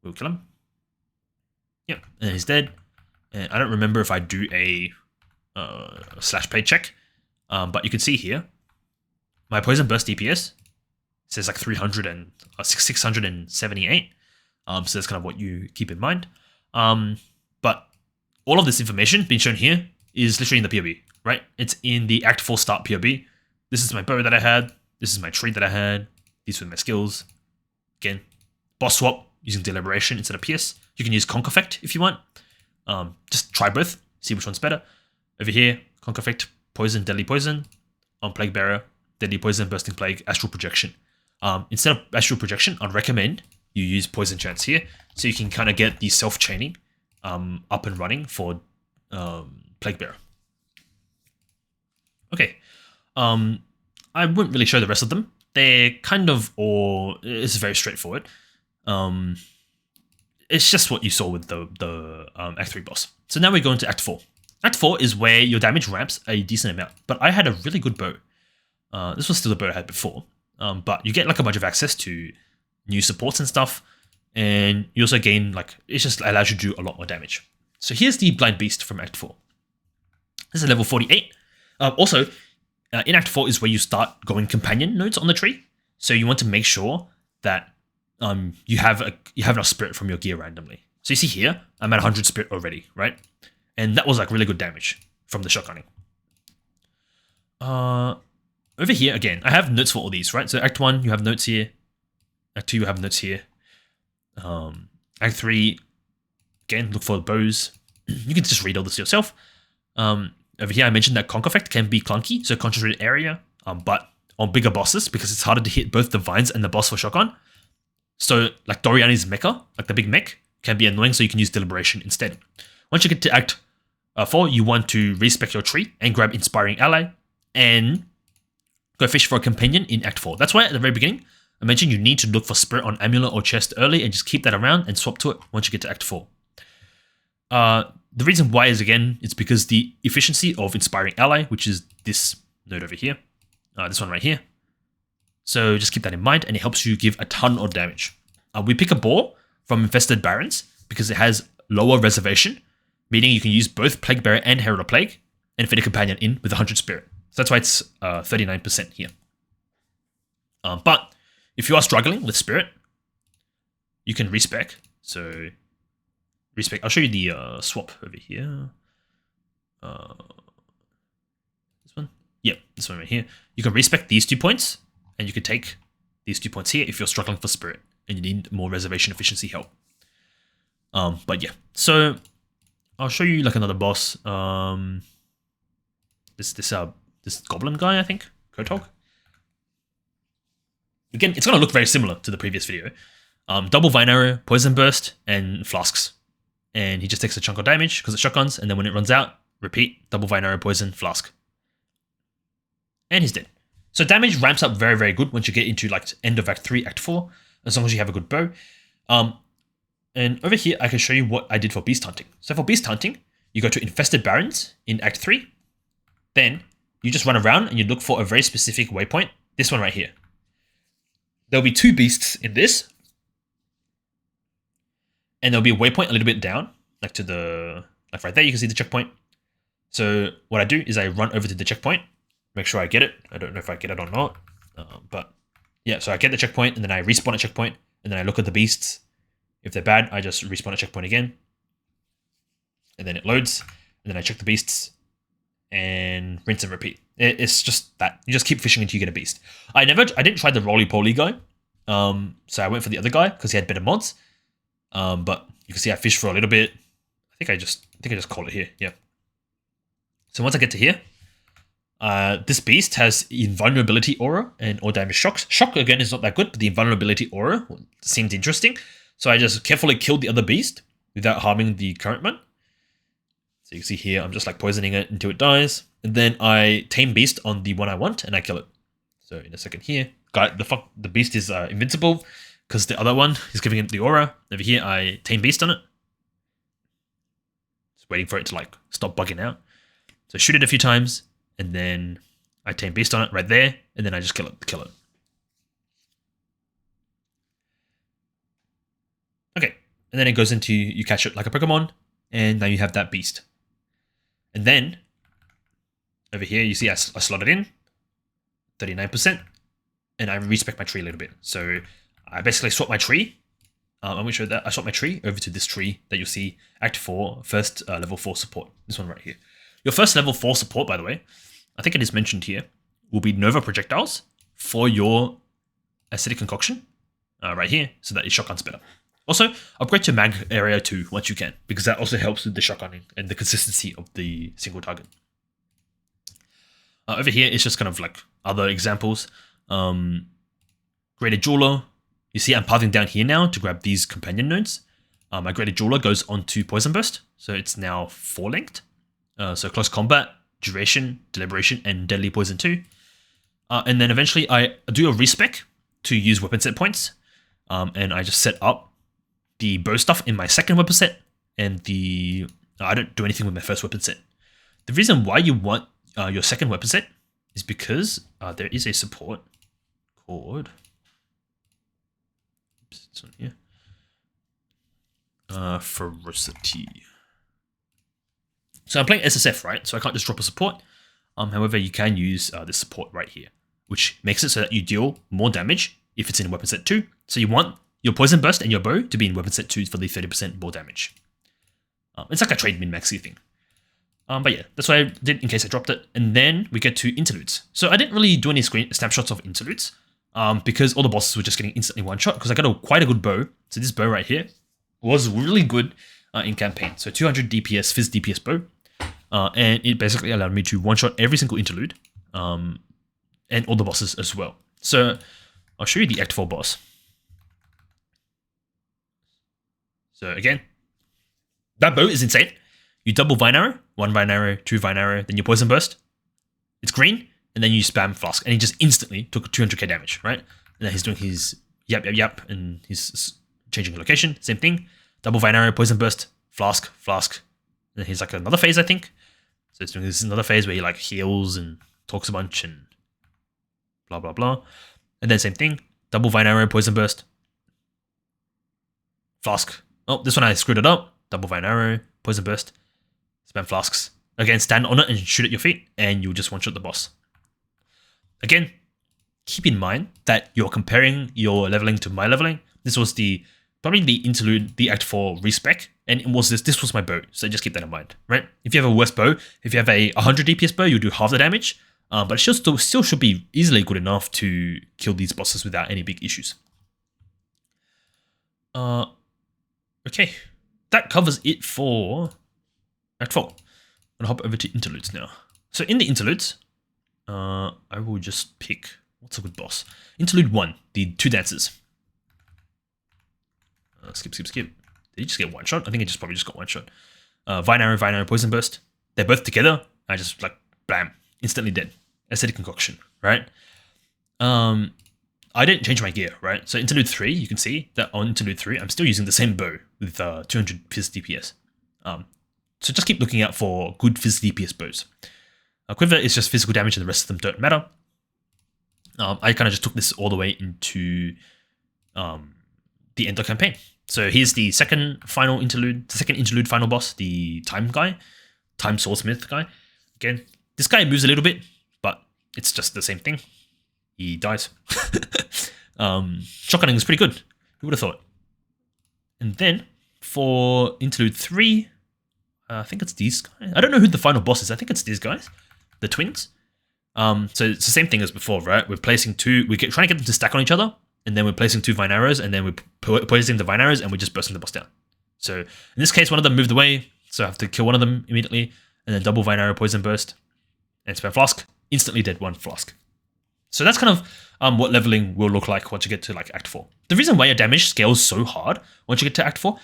we'll kill him. Yep, and he's dead. And I don't remember if I do a slash play check, but you can see here, my Poisonburst DPS says like 678. So that's kind of what you keep in mind. But all of this information being shown here is literally in the POB, right? It's in the Act 4 start POB. This is my bow that I had. This is my tree that I had. These were my skills. Again, boss swap using Deliberation instead of Pierce. You can use Conc effect if you want. Just try both, see which one's better. Over here, Conc effect, Poison, Deadly Poison. On Plague Bearer, Deadly Poison, Bursting Plague, Astral Projection. Instead of Astral Projection, I'd recommend you use Poison Chance here, so you can kind of get the self-chaining up and running for Plague Bearer. Okay, I wouldn't really show the rest of them. They're kind of all, it's very straightforward. It's just what you saw with the Act 3 boss. So now we go into Act 4. Act 4 is where your damage ramps a decent amount, but I had a really good bow. This was still the bow I had before, but you get like a bunch of access to new supports and stuff, and you also gain, like, it just allows you to do a lot more damage. So here's the Blind Beast from Act 4. This is level 48. Also, in Act 4 is where you start going companion nodes on the tree. So you want to make sure that you have enough spirit from your gear randomly. So you see here, I'm at 100 spirit already, right? And that was like really good damage from the shotgunning. Over here, again, I have notes for all these, right? So Act 1, you have notes here. Act 2, you have notes here. Act 3, again, look for bows. You can just read all this yourself. Over here, I mentioned that Conc effect can be clunky, so concentrated area, but on bigger bosses, because it's harder to hit both the vines and the boss for shotgun. So, like Doriani's mecha, like the big mech, can be annoying, so you can use Deliberation instead. Once you get to Act 4, you want to respec your tree and grab Inspiring Ally, and go fish for a companion in Act 4. That's why at the very beginning, I mentioned you need to look for Spirit on Amulet or Chest early and just keep that around and swap to it once you get to Act 4. The reason why is, again, it's because the efficiency of Inspiring Ally, which is this node over here, this one right here. So just keep that in mind, and it helps you give a ton of damage. We pick a boar from Infested Barrens because it has lower reservation, meaning you can use both Plague Bearer and Herald of Plague and fit a companion in with 100 spirit. So that's why it's 39% here. But if you are struggling with spirit, you can respec. So respec. I'll show you the swap over here. This one. Yep, this one right here. You can respec these 2 points, and you can take these 2 points here if you're struggling for spirit and you need more reservation efficiency help. But yeah, so I'll show you like another boss. This goblin guy, I think, Kotog. Again, it's gonna look very similar to the previous video. Double Vine Arrow, Poisonburst, and Flasks. And he just takes a chunk of damage because it's shotguns, and then when it runs out, repeat, Double Vine Arrow, Poison, Flask. And he's dead. So damage ramps up very, very good once you get into like end of Act 3, Act 4, as long as you have a good bow. And over here, I can show you what I did for Beast Hunting. So for Beast Hunting, you go to Infested Barrens in Act 3. Then you just run around and you look for a very specific waypoint. This one right here. There'll be 2 beasts in this. And there'll be a waypoint a little bit down, like to the, like right there, you can see the checkpoint. So what I do is I run over to the checkpoint, make sure I get it. I don't know if I get it or not, but yeah, so I get the checkpoint and then I respawn at checkpoint and then I look at the beasts. If they're bad, I just respawn at checkpoint again. And then it loads and then I check the beasts and rinse and repeat. It's just that. You just keep fishing until you get a beast. I didn't try the roly-poly guy. So I went for the other guy because he had better mods. But you can see I fished for a little bit. I think I just call it here. Yeah. So once I get to here, this beast has invulnerability aura and all damage shocks. Shock again is not that good, but the invulnerability aura seemed interesting. So I just carefully killed the other beast without harming the current one. So you can see here, I'm just like poisoning it until it dies. And then I tame beast on the one I want and I kill it. So in a second here, the beast is invincible because the other one is giving it the aura. Over here, I tame beast on it. Just waiting for it to like stop bugging out. So shoot it a few times and then I tame beast on it right there. And then I just kill it. Okay. And then it goes into, you catch it like a Pokemon and now you have that beast. And then over here, you see I slot it in 39%. And I respec my tree a little bit. So I basically swap my tree. I'm going to show that I swap my tree over to this tree that you'll see Act 4, first level 4 support. This one right here. Your first level 4 support, by the way, I think it is mentioned here, will be Nova projectiles for your Acidic Concoction right here, so that your shotgun's better. Also, upgrade to mag area 2 once you can, because that also helps with the shotgunning and the consistency of the single target. Over here, it's just kind of like other examples. Graded Jeweler. You see I'm pathing down here now to grab these companion nodes. My Graded Jeweler goes onto Poisonburst, so it's now 4-linked. So Close Combat, Duration, Deliberation, and Deadly Poison 2. And then eventually I do a respec to use weapon set points. And I just set up the bow stuff in my second weapon set, and I don't do anything with my first weapon set. The reason why you want your second weapon set is because there is a support called, oops, it's on here, Ferocity. So I'm playing SSF, right? So I can't just drop a support. However, you can use this support right here, which makes it so that you deal more damage if it's in weapon set 2. So you want your Poisonburst and your bow to be in weapon set 2 for the 30% more damage. It's like a trade min-maxy thing. But yeah, that's what I did in case I dropped it. And then we get to Interludes. So I didn't really do any snapshots of Interludes because all the bosses were just getting instantly one-shot because I got quite a good bow. So this bow right here was really good in campaign. So 200 DPS, Fizz DPS bow. And it basically allowed me to one-shot every single Interlude and all the bosses as well. So I'll show you the Act 4 boss. So again, that bow is insane. You double Vine Arrow, 1 Vine Arrow, 2 Vine Arrow, then your Poisonburst. It's green, and then you spam Flask, and he just instantly took 200k damage, right? And then he's doing his yap, and he's changing location, same thing. Double Vine Arrow, Poisonburst, Flask. And then he's like another phase, I think. So it's doing this another phase where he like heals and talks a bunch and blah, blah, blah. And then same thing, double Vine Arrow, Poisonburst, Flask. Oh, this one I screwed it up. Double Vine Arrow, Poisonburst, spam Flasks. Again, stand on it and shoot at your feet, and you'll just one-shot the boss. Again, keep in mind that you're comparing your leveling to my leveling. This was the probably the interlude, the Act 4 respec, and it was this was my bow, so just keep that in mind, right? If you have a worse bow, if you have a 100 DPS bow, you'll do half the damage, but it still should be easily good enough to kill these bosses without any big issues. Okay, that covers it for Act 4. I'm gonna hop over to interludes now. So in the interludes, I will just pick, what's a good boss? Interlude 1, the 2 dancers. Skip. Did he just get one shot? I think he probably just got one shot. Vine arrow, Poisonburst. They're both together. I just like, bam, instantly dead. Acidic Concoction, right? I didn't change my gear, right? So interlude 3, you can see that on interlude 3, I'm still using the same bow with 200 Fizz DPS. So just keep looking out for good Fizz DPS bows. Quiver is just physical damage and the rest of them don't matter. I kind of just took this all the way into the end of campaign. So here's the second interlude final boss, the time swordsmith guy. Again, this guy moves a little bit, but it's just the same thing. He dies. Shotgunning is pretty good. Who would have thought? And then for interlude 3, I think it's these guys. I don't know who the final boss is. I think it's these guys, the twins. So it's the same thing as before, right? We're placing trying to get them to stack on each other, and then we're placing 2 vine arrows, and then we're poisoning the vine arrows, and we're just bursting the boss down. So in this case, one of them moved away, so I have to kill one of them immediately, and then double vine arrow, poison burst, and spam flask. Instantly dead, 1 flask. So that's kind of what leveling will look like once you get to like Act 4. The reason why your damage scales so hard once you get to Act 4,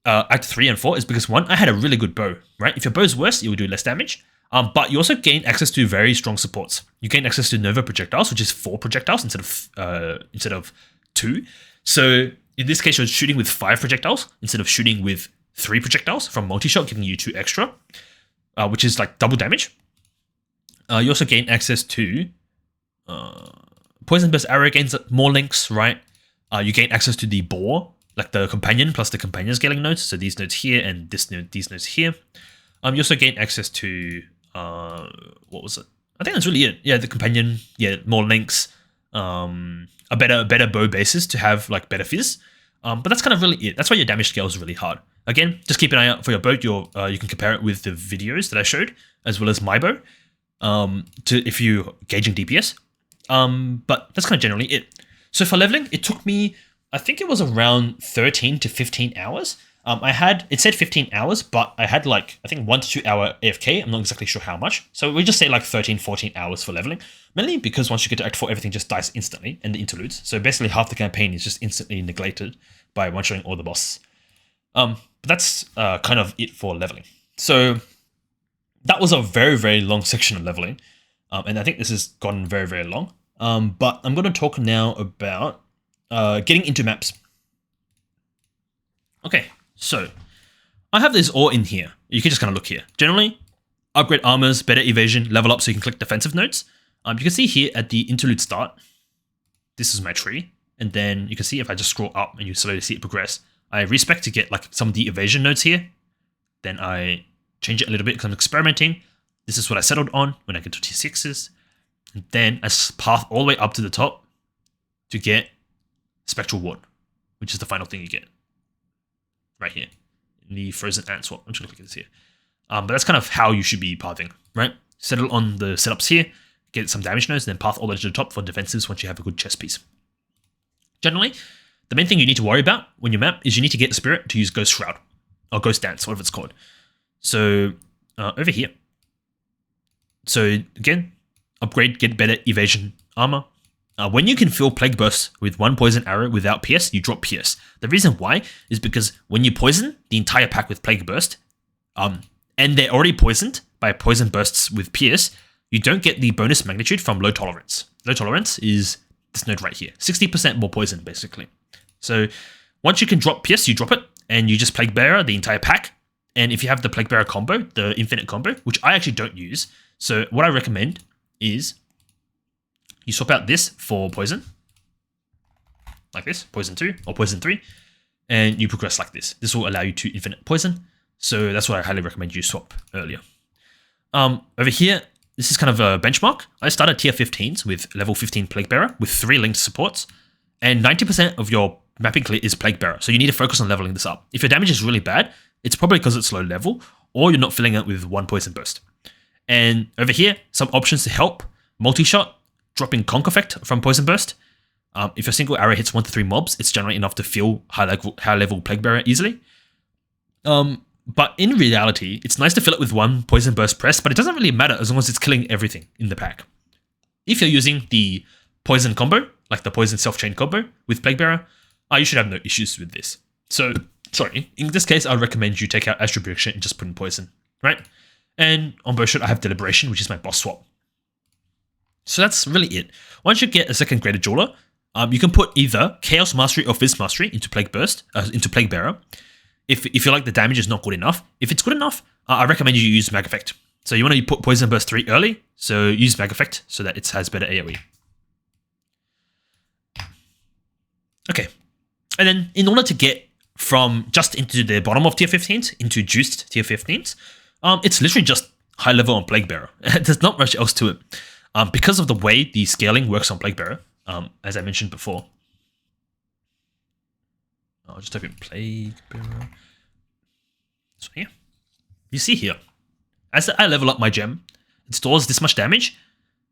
Act 3 and 4 is because 1, I had a really good bow, right? If your bow's worse, it will do less damage. But you also gain access to very strong supports. You gain access to Nova projectiles, which is 4 projectiles instead of 2. So in this case, you're shooting with 5 projectiles instead of shooting with 3 projectiles from multi-shot, giving you 2 extra, which is like double damage. You also gain access to Poisonburst arrow gains more links, right? You gain access to the boar, like the companion plus the companion scaling nodes. So these nodes here and these nodes here. You also gain access to what was it? I think that's really it. Yeah, the companion. Yeah, more links. A better bow basis to have like better fizz. But that's kind of really it. That's why your damage scale is really hard. Again, just keep an eye out for your bow. You can compare it with the videos that I showed, as well as my bow, if you're gauging DPS. But that's kind of generally it. So for leveling, it took me, I think it was around 13 to 15 hours. It said 15 hours, but I had like, I think 1 to 2 hour AFK. I'm not exactly sure how much. So we just say like 13, 14 hours for leveling. Mainly because once you get to Act 4, everything just dies instantly and the interludes. So basically half the campaign is just instantly neglected by one-shotting all the bosses. But that's kind of it for leveling. So that was a very, very long section of leveling. And I think this has gotten very, very long. But I'm going to talk now about getting into maps. Okay, so I have this all in here. You can just kind of look here. Generally, upgrade armors, better evasion, level up so you can click defensive nodes. You can see here at the interlude start, this is my tree. And then you can see if I just scroll up and you slowly see it progress, I respec to get like some of the evasion nodes here. Then I change it a little bit because I'm experimenting. This is what I settled on when I get to T6s. And then I path all the way up to the top to get Spectral Ward, which is the final thing you get. Right here. In the Frozen Ant Swap. I'm just going to click this here. But that's kind of how you should be pathing, right? Settle on the setups here, get some damage nodes, and then path all the way to the top for defensives once you have a good chess piece. Generally, the main thing you need to worry about when you map is you need to get a spirit to use Ghost Shroud. Or Ghost Dance, whatever it's called. So, over here. So, again, upgrade, get better evasion armor. When you can fill Plague Burst with 1 poison arrow without PS, you drop PS. The reason why is because when you poison the entire pack with Plague Burst, and they're already poisoned by poison bursts with PS, you don't get the bonus magnitude from low tolerance. Low tolerance is this node right here. 60% more poison, basically. So once you can drop PS, you drop it, and you just Plague Bearer the entire pack. And if you have the Plague Bearer combo, the Infinite combo, which I actually don't use, so what I recommend is you swap out this for poison, like this, poison 2 or poison 3, and you progress like this. This will allow you to infinite poison, so that's what I highly recommend you swap earlier. Over here, this is kind of a benchmark. I started tier 15s with level 15 Plague Bearer with 3 linked supports, and 90% of your mapping clear is Plague Bearer, so you need to focus on leveling this up. If your damage is really bad, it's probably because it's low level, or you're not filling it with one Poisonburst. And over here, some options to help. Multi-shot, dropping Conc effect from Poisonburst. If a single arrow hits 1 to 3 mobs, it's generally enough to fill high level Plague Bearer easily. But in reality, it's nice to fill it with one Poisonburst press, but it doesn't really matter as long as it's killing everything in the pack. If you're using the Poison combo, like the Poison Self-Chain combo with Plague Bearer, you should have no issues with this. So, sorry, in this case, I'd recommend you take out Astral Projection and just put in Poison, right? And on Bowshot, I have Deliberation, which is my boss swap. So that's really it. Once you get a second Greater Jeweler, you can put either Chaos Mastery or Fizz Mastery into Plague Bearer. If you feel like the damage is not good enough. If it's good enough, I recommend you use Mag Effect. So you want to put Poisonburst 3 early, so use Mag Effect so that it has better AoE. Okay, and then in order to get from just into the bottom of tier 15s into juiced tier 15s, it's literally just high level on Plague Bearer. There's not much else to it. Because of the way the scaling works on Plague Bearer, as I mentioned before. I'll just type in Plague Bearer. So yeah, you see here, as I level up my gem, it stores this much damage.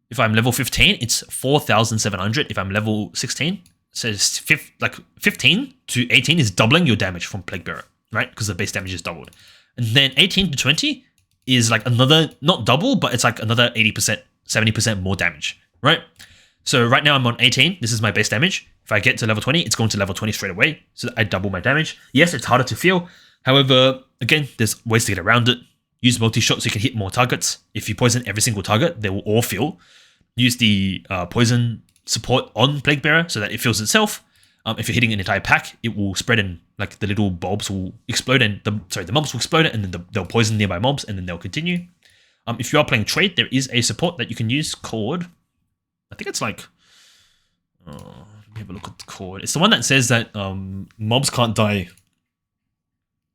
If I'm level 15, it's 4,700. If I'm level 16, so it's 15 to 18 is doubling your damage from Plague Bearer, right? Because the base damage is doubled. And then 18 to 20 is like another, not double, but it's like another 80%, 70% more damage, right? So right now I'm on 18. This is my base damage. If I get to level 20, it's going to level 20 straight away. So I double my damage. Yes, it's harder to feel. However, again, there's ways to get around it. Use multi-shot so you can hit more targets. If you poison every single target, they will all feel. Use the poison support on Plague Bearer so that it fills itself. If you're hitting an entire pack, it will spread and like the little bulbs will explode and the mobs will explode and then they'll poison nearby mobs and then they'll continue. If you are playing trade, there is a support that you can use called, I think it's like, let me have a look at the chord. It's the one that says that mobs can't die.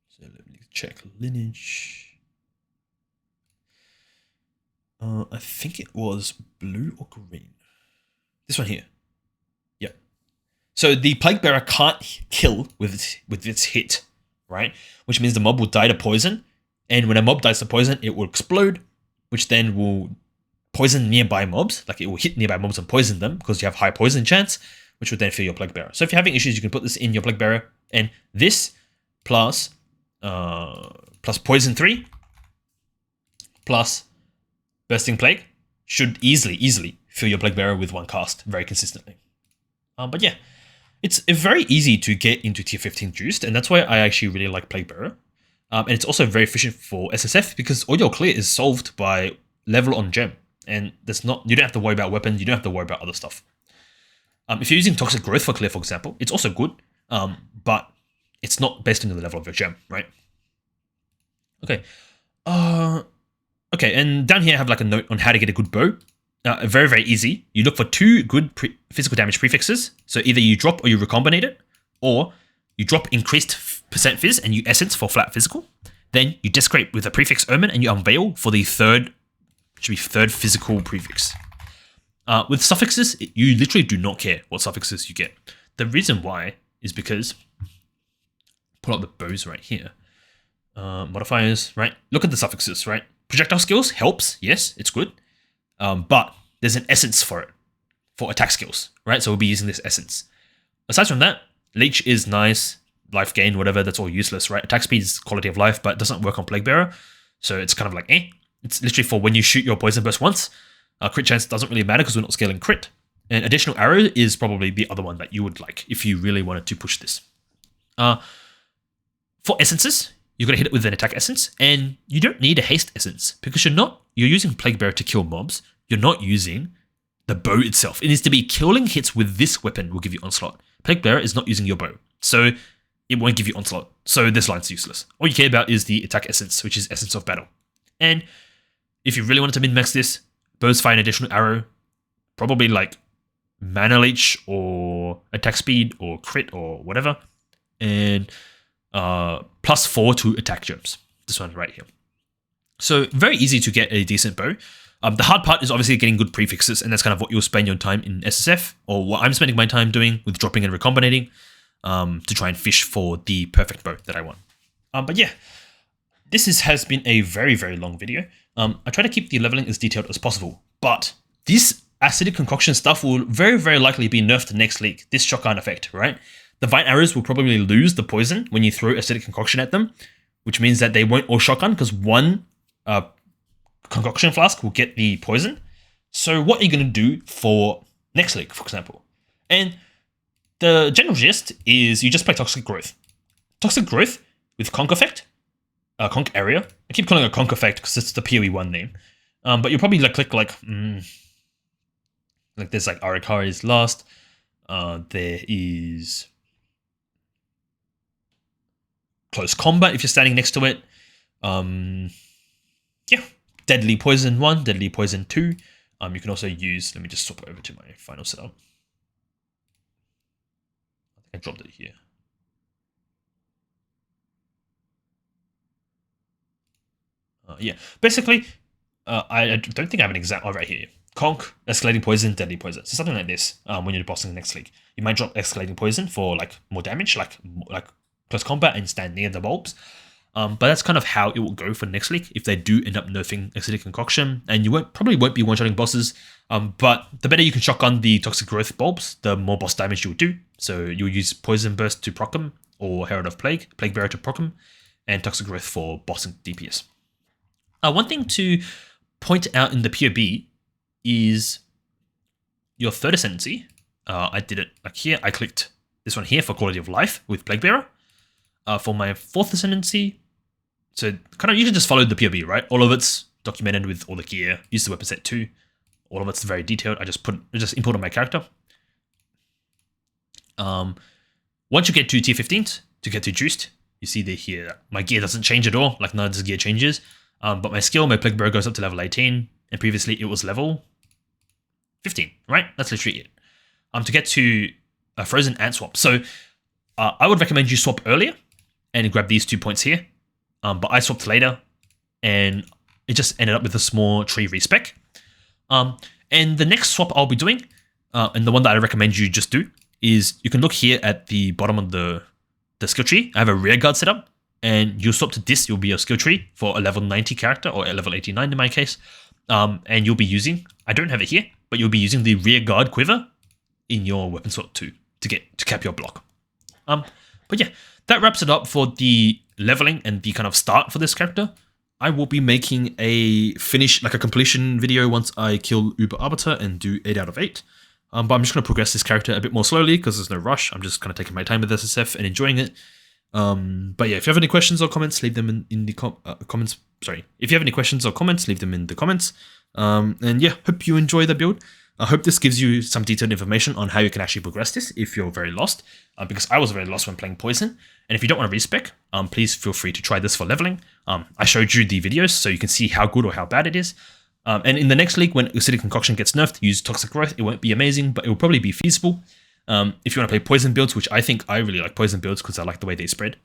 So let me check lineage. I think it was blue or green. This one here. Yeah. So the Plague Bearer can't kill with its hit, right? Which means the mob will die to poison. And when a mob dies to poison, it will explode, which then will poison nearby mobs. Like it will hit nearby mobs and poison them because you have high poison chance, which would then fill your Plague Bearer. So if you're having issues, you can put this in your Plague Bearer. And this plus Poison 3 plus Bursting Plague should easily fill your Plague Bearer with one cast very consistently. But yeah, it's very easy to get into tier 15 juiced, and that's why I actually really like Plague Bearer. And it's also very efficient for SSF because all your clear is solved by level on gem, and you don't have to worry about weapons, you don't have to worry about other stuff. If you're using Toxic Growth for clear, for example, it's also good, but it's not based on the level of your gem, right? Okay. Okay, and down here I have like a note on how to get a good bow. Very easy. You look for 2 good physical damage prefixes. So either you drop or you recombinate it, or you drop increased percent fizz and you essence for flat physical. Then you desecrate with a prefix omen and you unveil for the third physical prefix. With suffixes, you literally do not care what suffixes you get. The reason why is because, pull up the bows right here. Modifiers, right? Look at the suffixes, right? Projectile skills helps, yes, it's good. But there's an essence for it, for attack skills, right? So we'll be using this essence. Aside from that, Leech is nice, life gain, whatever, that's all useless, right? Attack speed is quality of life, but it doesn't work on Plague Bearer. So it's kind of like, It's literally for when you shoot your Poison Burst once. Crit chance doesn't really matter because we're not scaling crit. And Additional Arrow is probably the other one that you would like if you really wanted to push this. For essences, you're going to hit it with an attack essence, and you don't need a haste essence because you're using Plague Bearer to kill mobs. You're not using the bow itself. It needs to be killing hits with this weapon will give you onslaught. Plague Bearer is not using your bow, so it won't give you onslaught. So this line's useless. All you care about is the attack essence, which is Essence of Battle. And if you really wanted to min-max this, bows fire an additional arrow, probably like Mana Leech or attack speed or crit or whatever, and +4 to attack gems. This one right here. So very easy to get a decent bow. The hard part is obviously getting good prefixes, and that's kind of what you'll spend your time in SSF, or what I'm spending my time doing with dropping and recombinating. to try and fish for the perfect bow that I want. But yeah, this has been a very, very long video. I try to keep the leveling as detailed as possible, but this Acidic Concoction stuff will very, very likely be nerfed next league, this shotgun effect, right? The Vine arrows will probably lose the poison when you throw Acidic Concoction at them, which means that they won't all shotgun because one Concoction flask will get the poison. So what are you going to do for next league, for example? And the general gist is you just play Toxic Growth. Toxic Growth with Conc effect, Conc area. I keep calling it a Conc effect because it's the POE1 name. But you'll probably click there's like Arakari is last. There is Close Combat if you're standing next to it. Yeah, Deadly Poison 1, Deadly Poison 2. You can also use, let me just swap over to my final setup. I think I dropped it here. Yeah, basically, I don't think I have an example right here. Conc, Escalating Poison, Deadly Poison. So something like this when you're bossing the next league. You might drop Escalating Poison for like more damage, like Close Combat and stand near the bulbs. But that's kind of how it will go for next league if they do end up nerfing Acidic Concoction. And you probably won't be one-shotting bosses, but the better you can shotgun the Toxic Growth bulbs, the more boss damage you'll do. So you'll use Poisonburst to proc them, or Herald of Plague, Plague Bearer to proc them, and Toxic Growth for boss and DPS. One thing to point out in the POB is your third Ascendancy. I did it like here. I clicked this one here for Quality of Life with Plague Bearer. For my fourth Ascendancy, so kind of you can just follow the POB, right? All of it's documented with all the gear. Use the weapon set too. All of it's very detailed. I just imported my character. Once you get to tier 15s, to get to juiced, you see here my gear doesn't change at all. Like none of this gear changes. But my skill, my Plague Bearer goes up to level 18, and previously it was level 15, right? That's literally it. To get to a Frozen Ant Swap. So I would recommend you swap earlier and grab these 2 points here. But I swapped later, and it just ended up with a small tree respec. And the next swap I'll be doing, and the one that I recommend you just do, is you can look here at the bottom of the skill tree. I have a rear guard set up, and you'll swap to this. You'll be a skill tree for a level 90 character, or a level 89 in my case. And you'll be using, I don't have it here, but you'll be using the rear guard quiver in your weapon swap too to cap your block. But yeah, that wraps it up for the leveling and the kind of start for this character. I will be making a finish, like a completion video once I kill Uber Arbiter and do 8 out of 8. But I'm just going to progress this character a bit more slowly because there's no rush. I'm just kind of taking my time with SSF and enjoying it. But yeah, if you have any questions or comments, leave them in the comments. Sorry, if you have any questions or comments, leave them in the comments. And yeah, hope you enjoy the build. I hope this gives you some detailed information on how you can actually progress this if you're very lost, because I was very lost when playing Poison. And if you don't want to respec, please feel free to try this for leveling. I showed you the videos so you can see how good or how bad it is. And in the next league, when Acidic Concoction gets nerfed, use Toxic Growth. It won't be amazing, but it will probably be feasible. If you want to play Poison builds, which I think I really like Poison builds because I like the way they spread.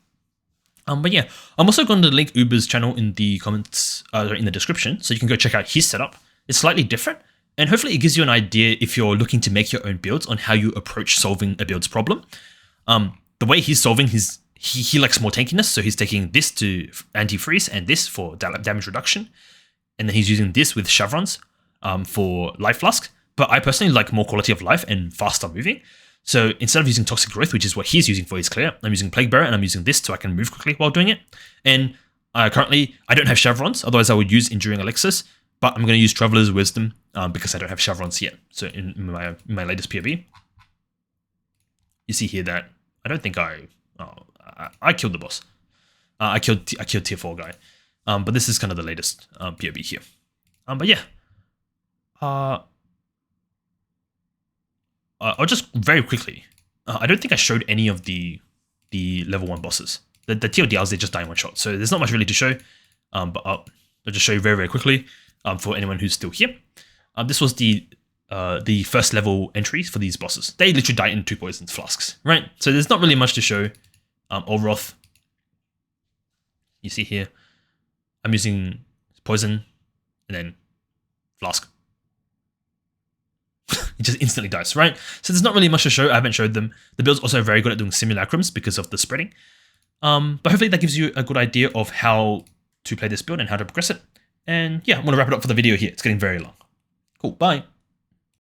But yeah, I'm also going to link Uber's channel in the comments, in the description, so you can go check out his setup. It's slightly different. And hopefully it gives you an idea if you're looking to make your own builds on how you approach solving a build's problem. The way he's solving his, he likes more tankiness, so he's taking this to anti-freeze and this for damage reduction. And then he's using this with chevrons for life flask. But I personally like more quality of life and faster moving. So instead of using Toxic Growth, which is what he's using for his clear, I'm using Plague Bearer and I'm using this so I can move quickly while doing it. And currently I don't have chevrons, otherwise I would use Enduring Elixirs. But I'm going to use Traveler's Wisdom because I don't have chevrons yet. So in my latest POV, you see here that I don't think I killed the boss. I killed tier 4 guy. But this is kind of the latest POV here. But yeah. I'll just very quickly. I don't think I showed any of the level 1 bosses. The TLDRs, they just die in one shot. So there's not much really to show. But I'll just show you very, very quickly. For anyone who's still here. This was the first level entries for these bosses. They literally die in 2 poisons flasks, right? So there's not really much to show. Olroth, you see here, I'm using poison and then flask. he just instantly dies, right? So there's not really much to show. I haven't showed them. The build's also very good at doing simulacrums because of the spreading. But hopefully that gives you a good idea of how to play this build and how to progress it. And yeah, I'm going to wrap it up for the video here. It's getting very long. Cool, bye.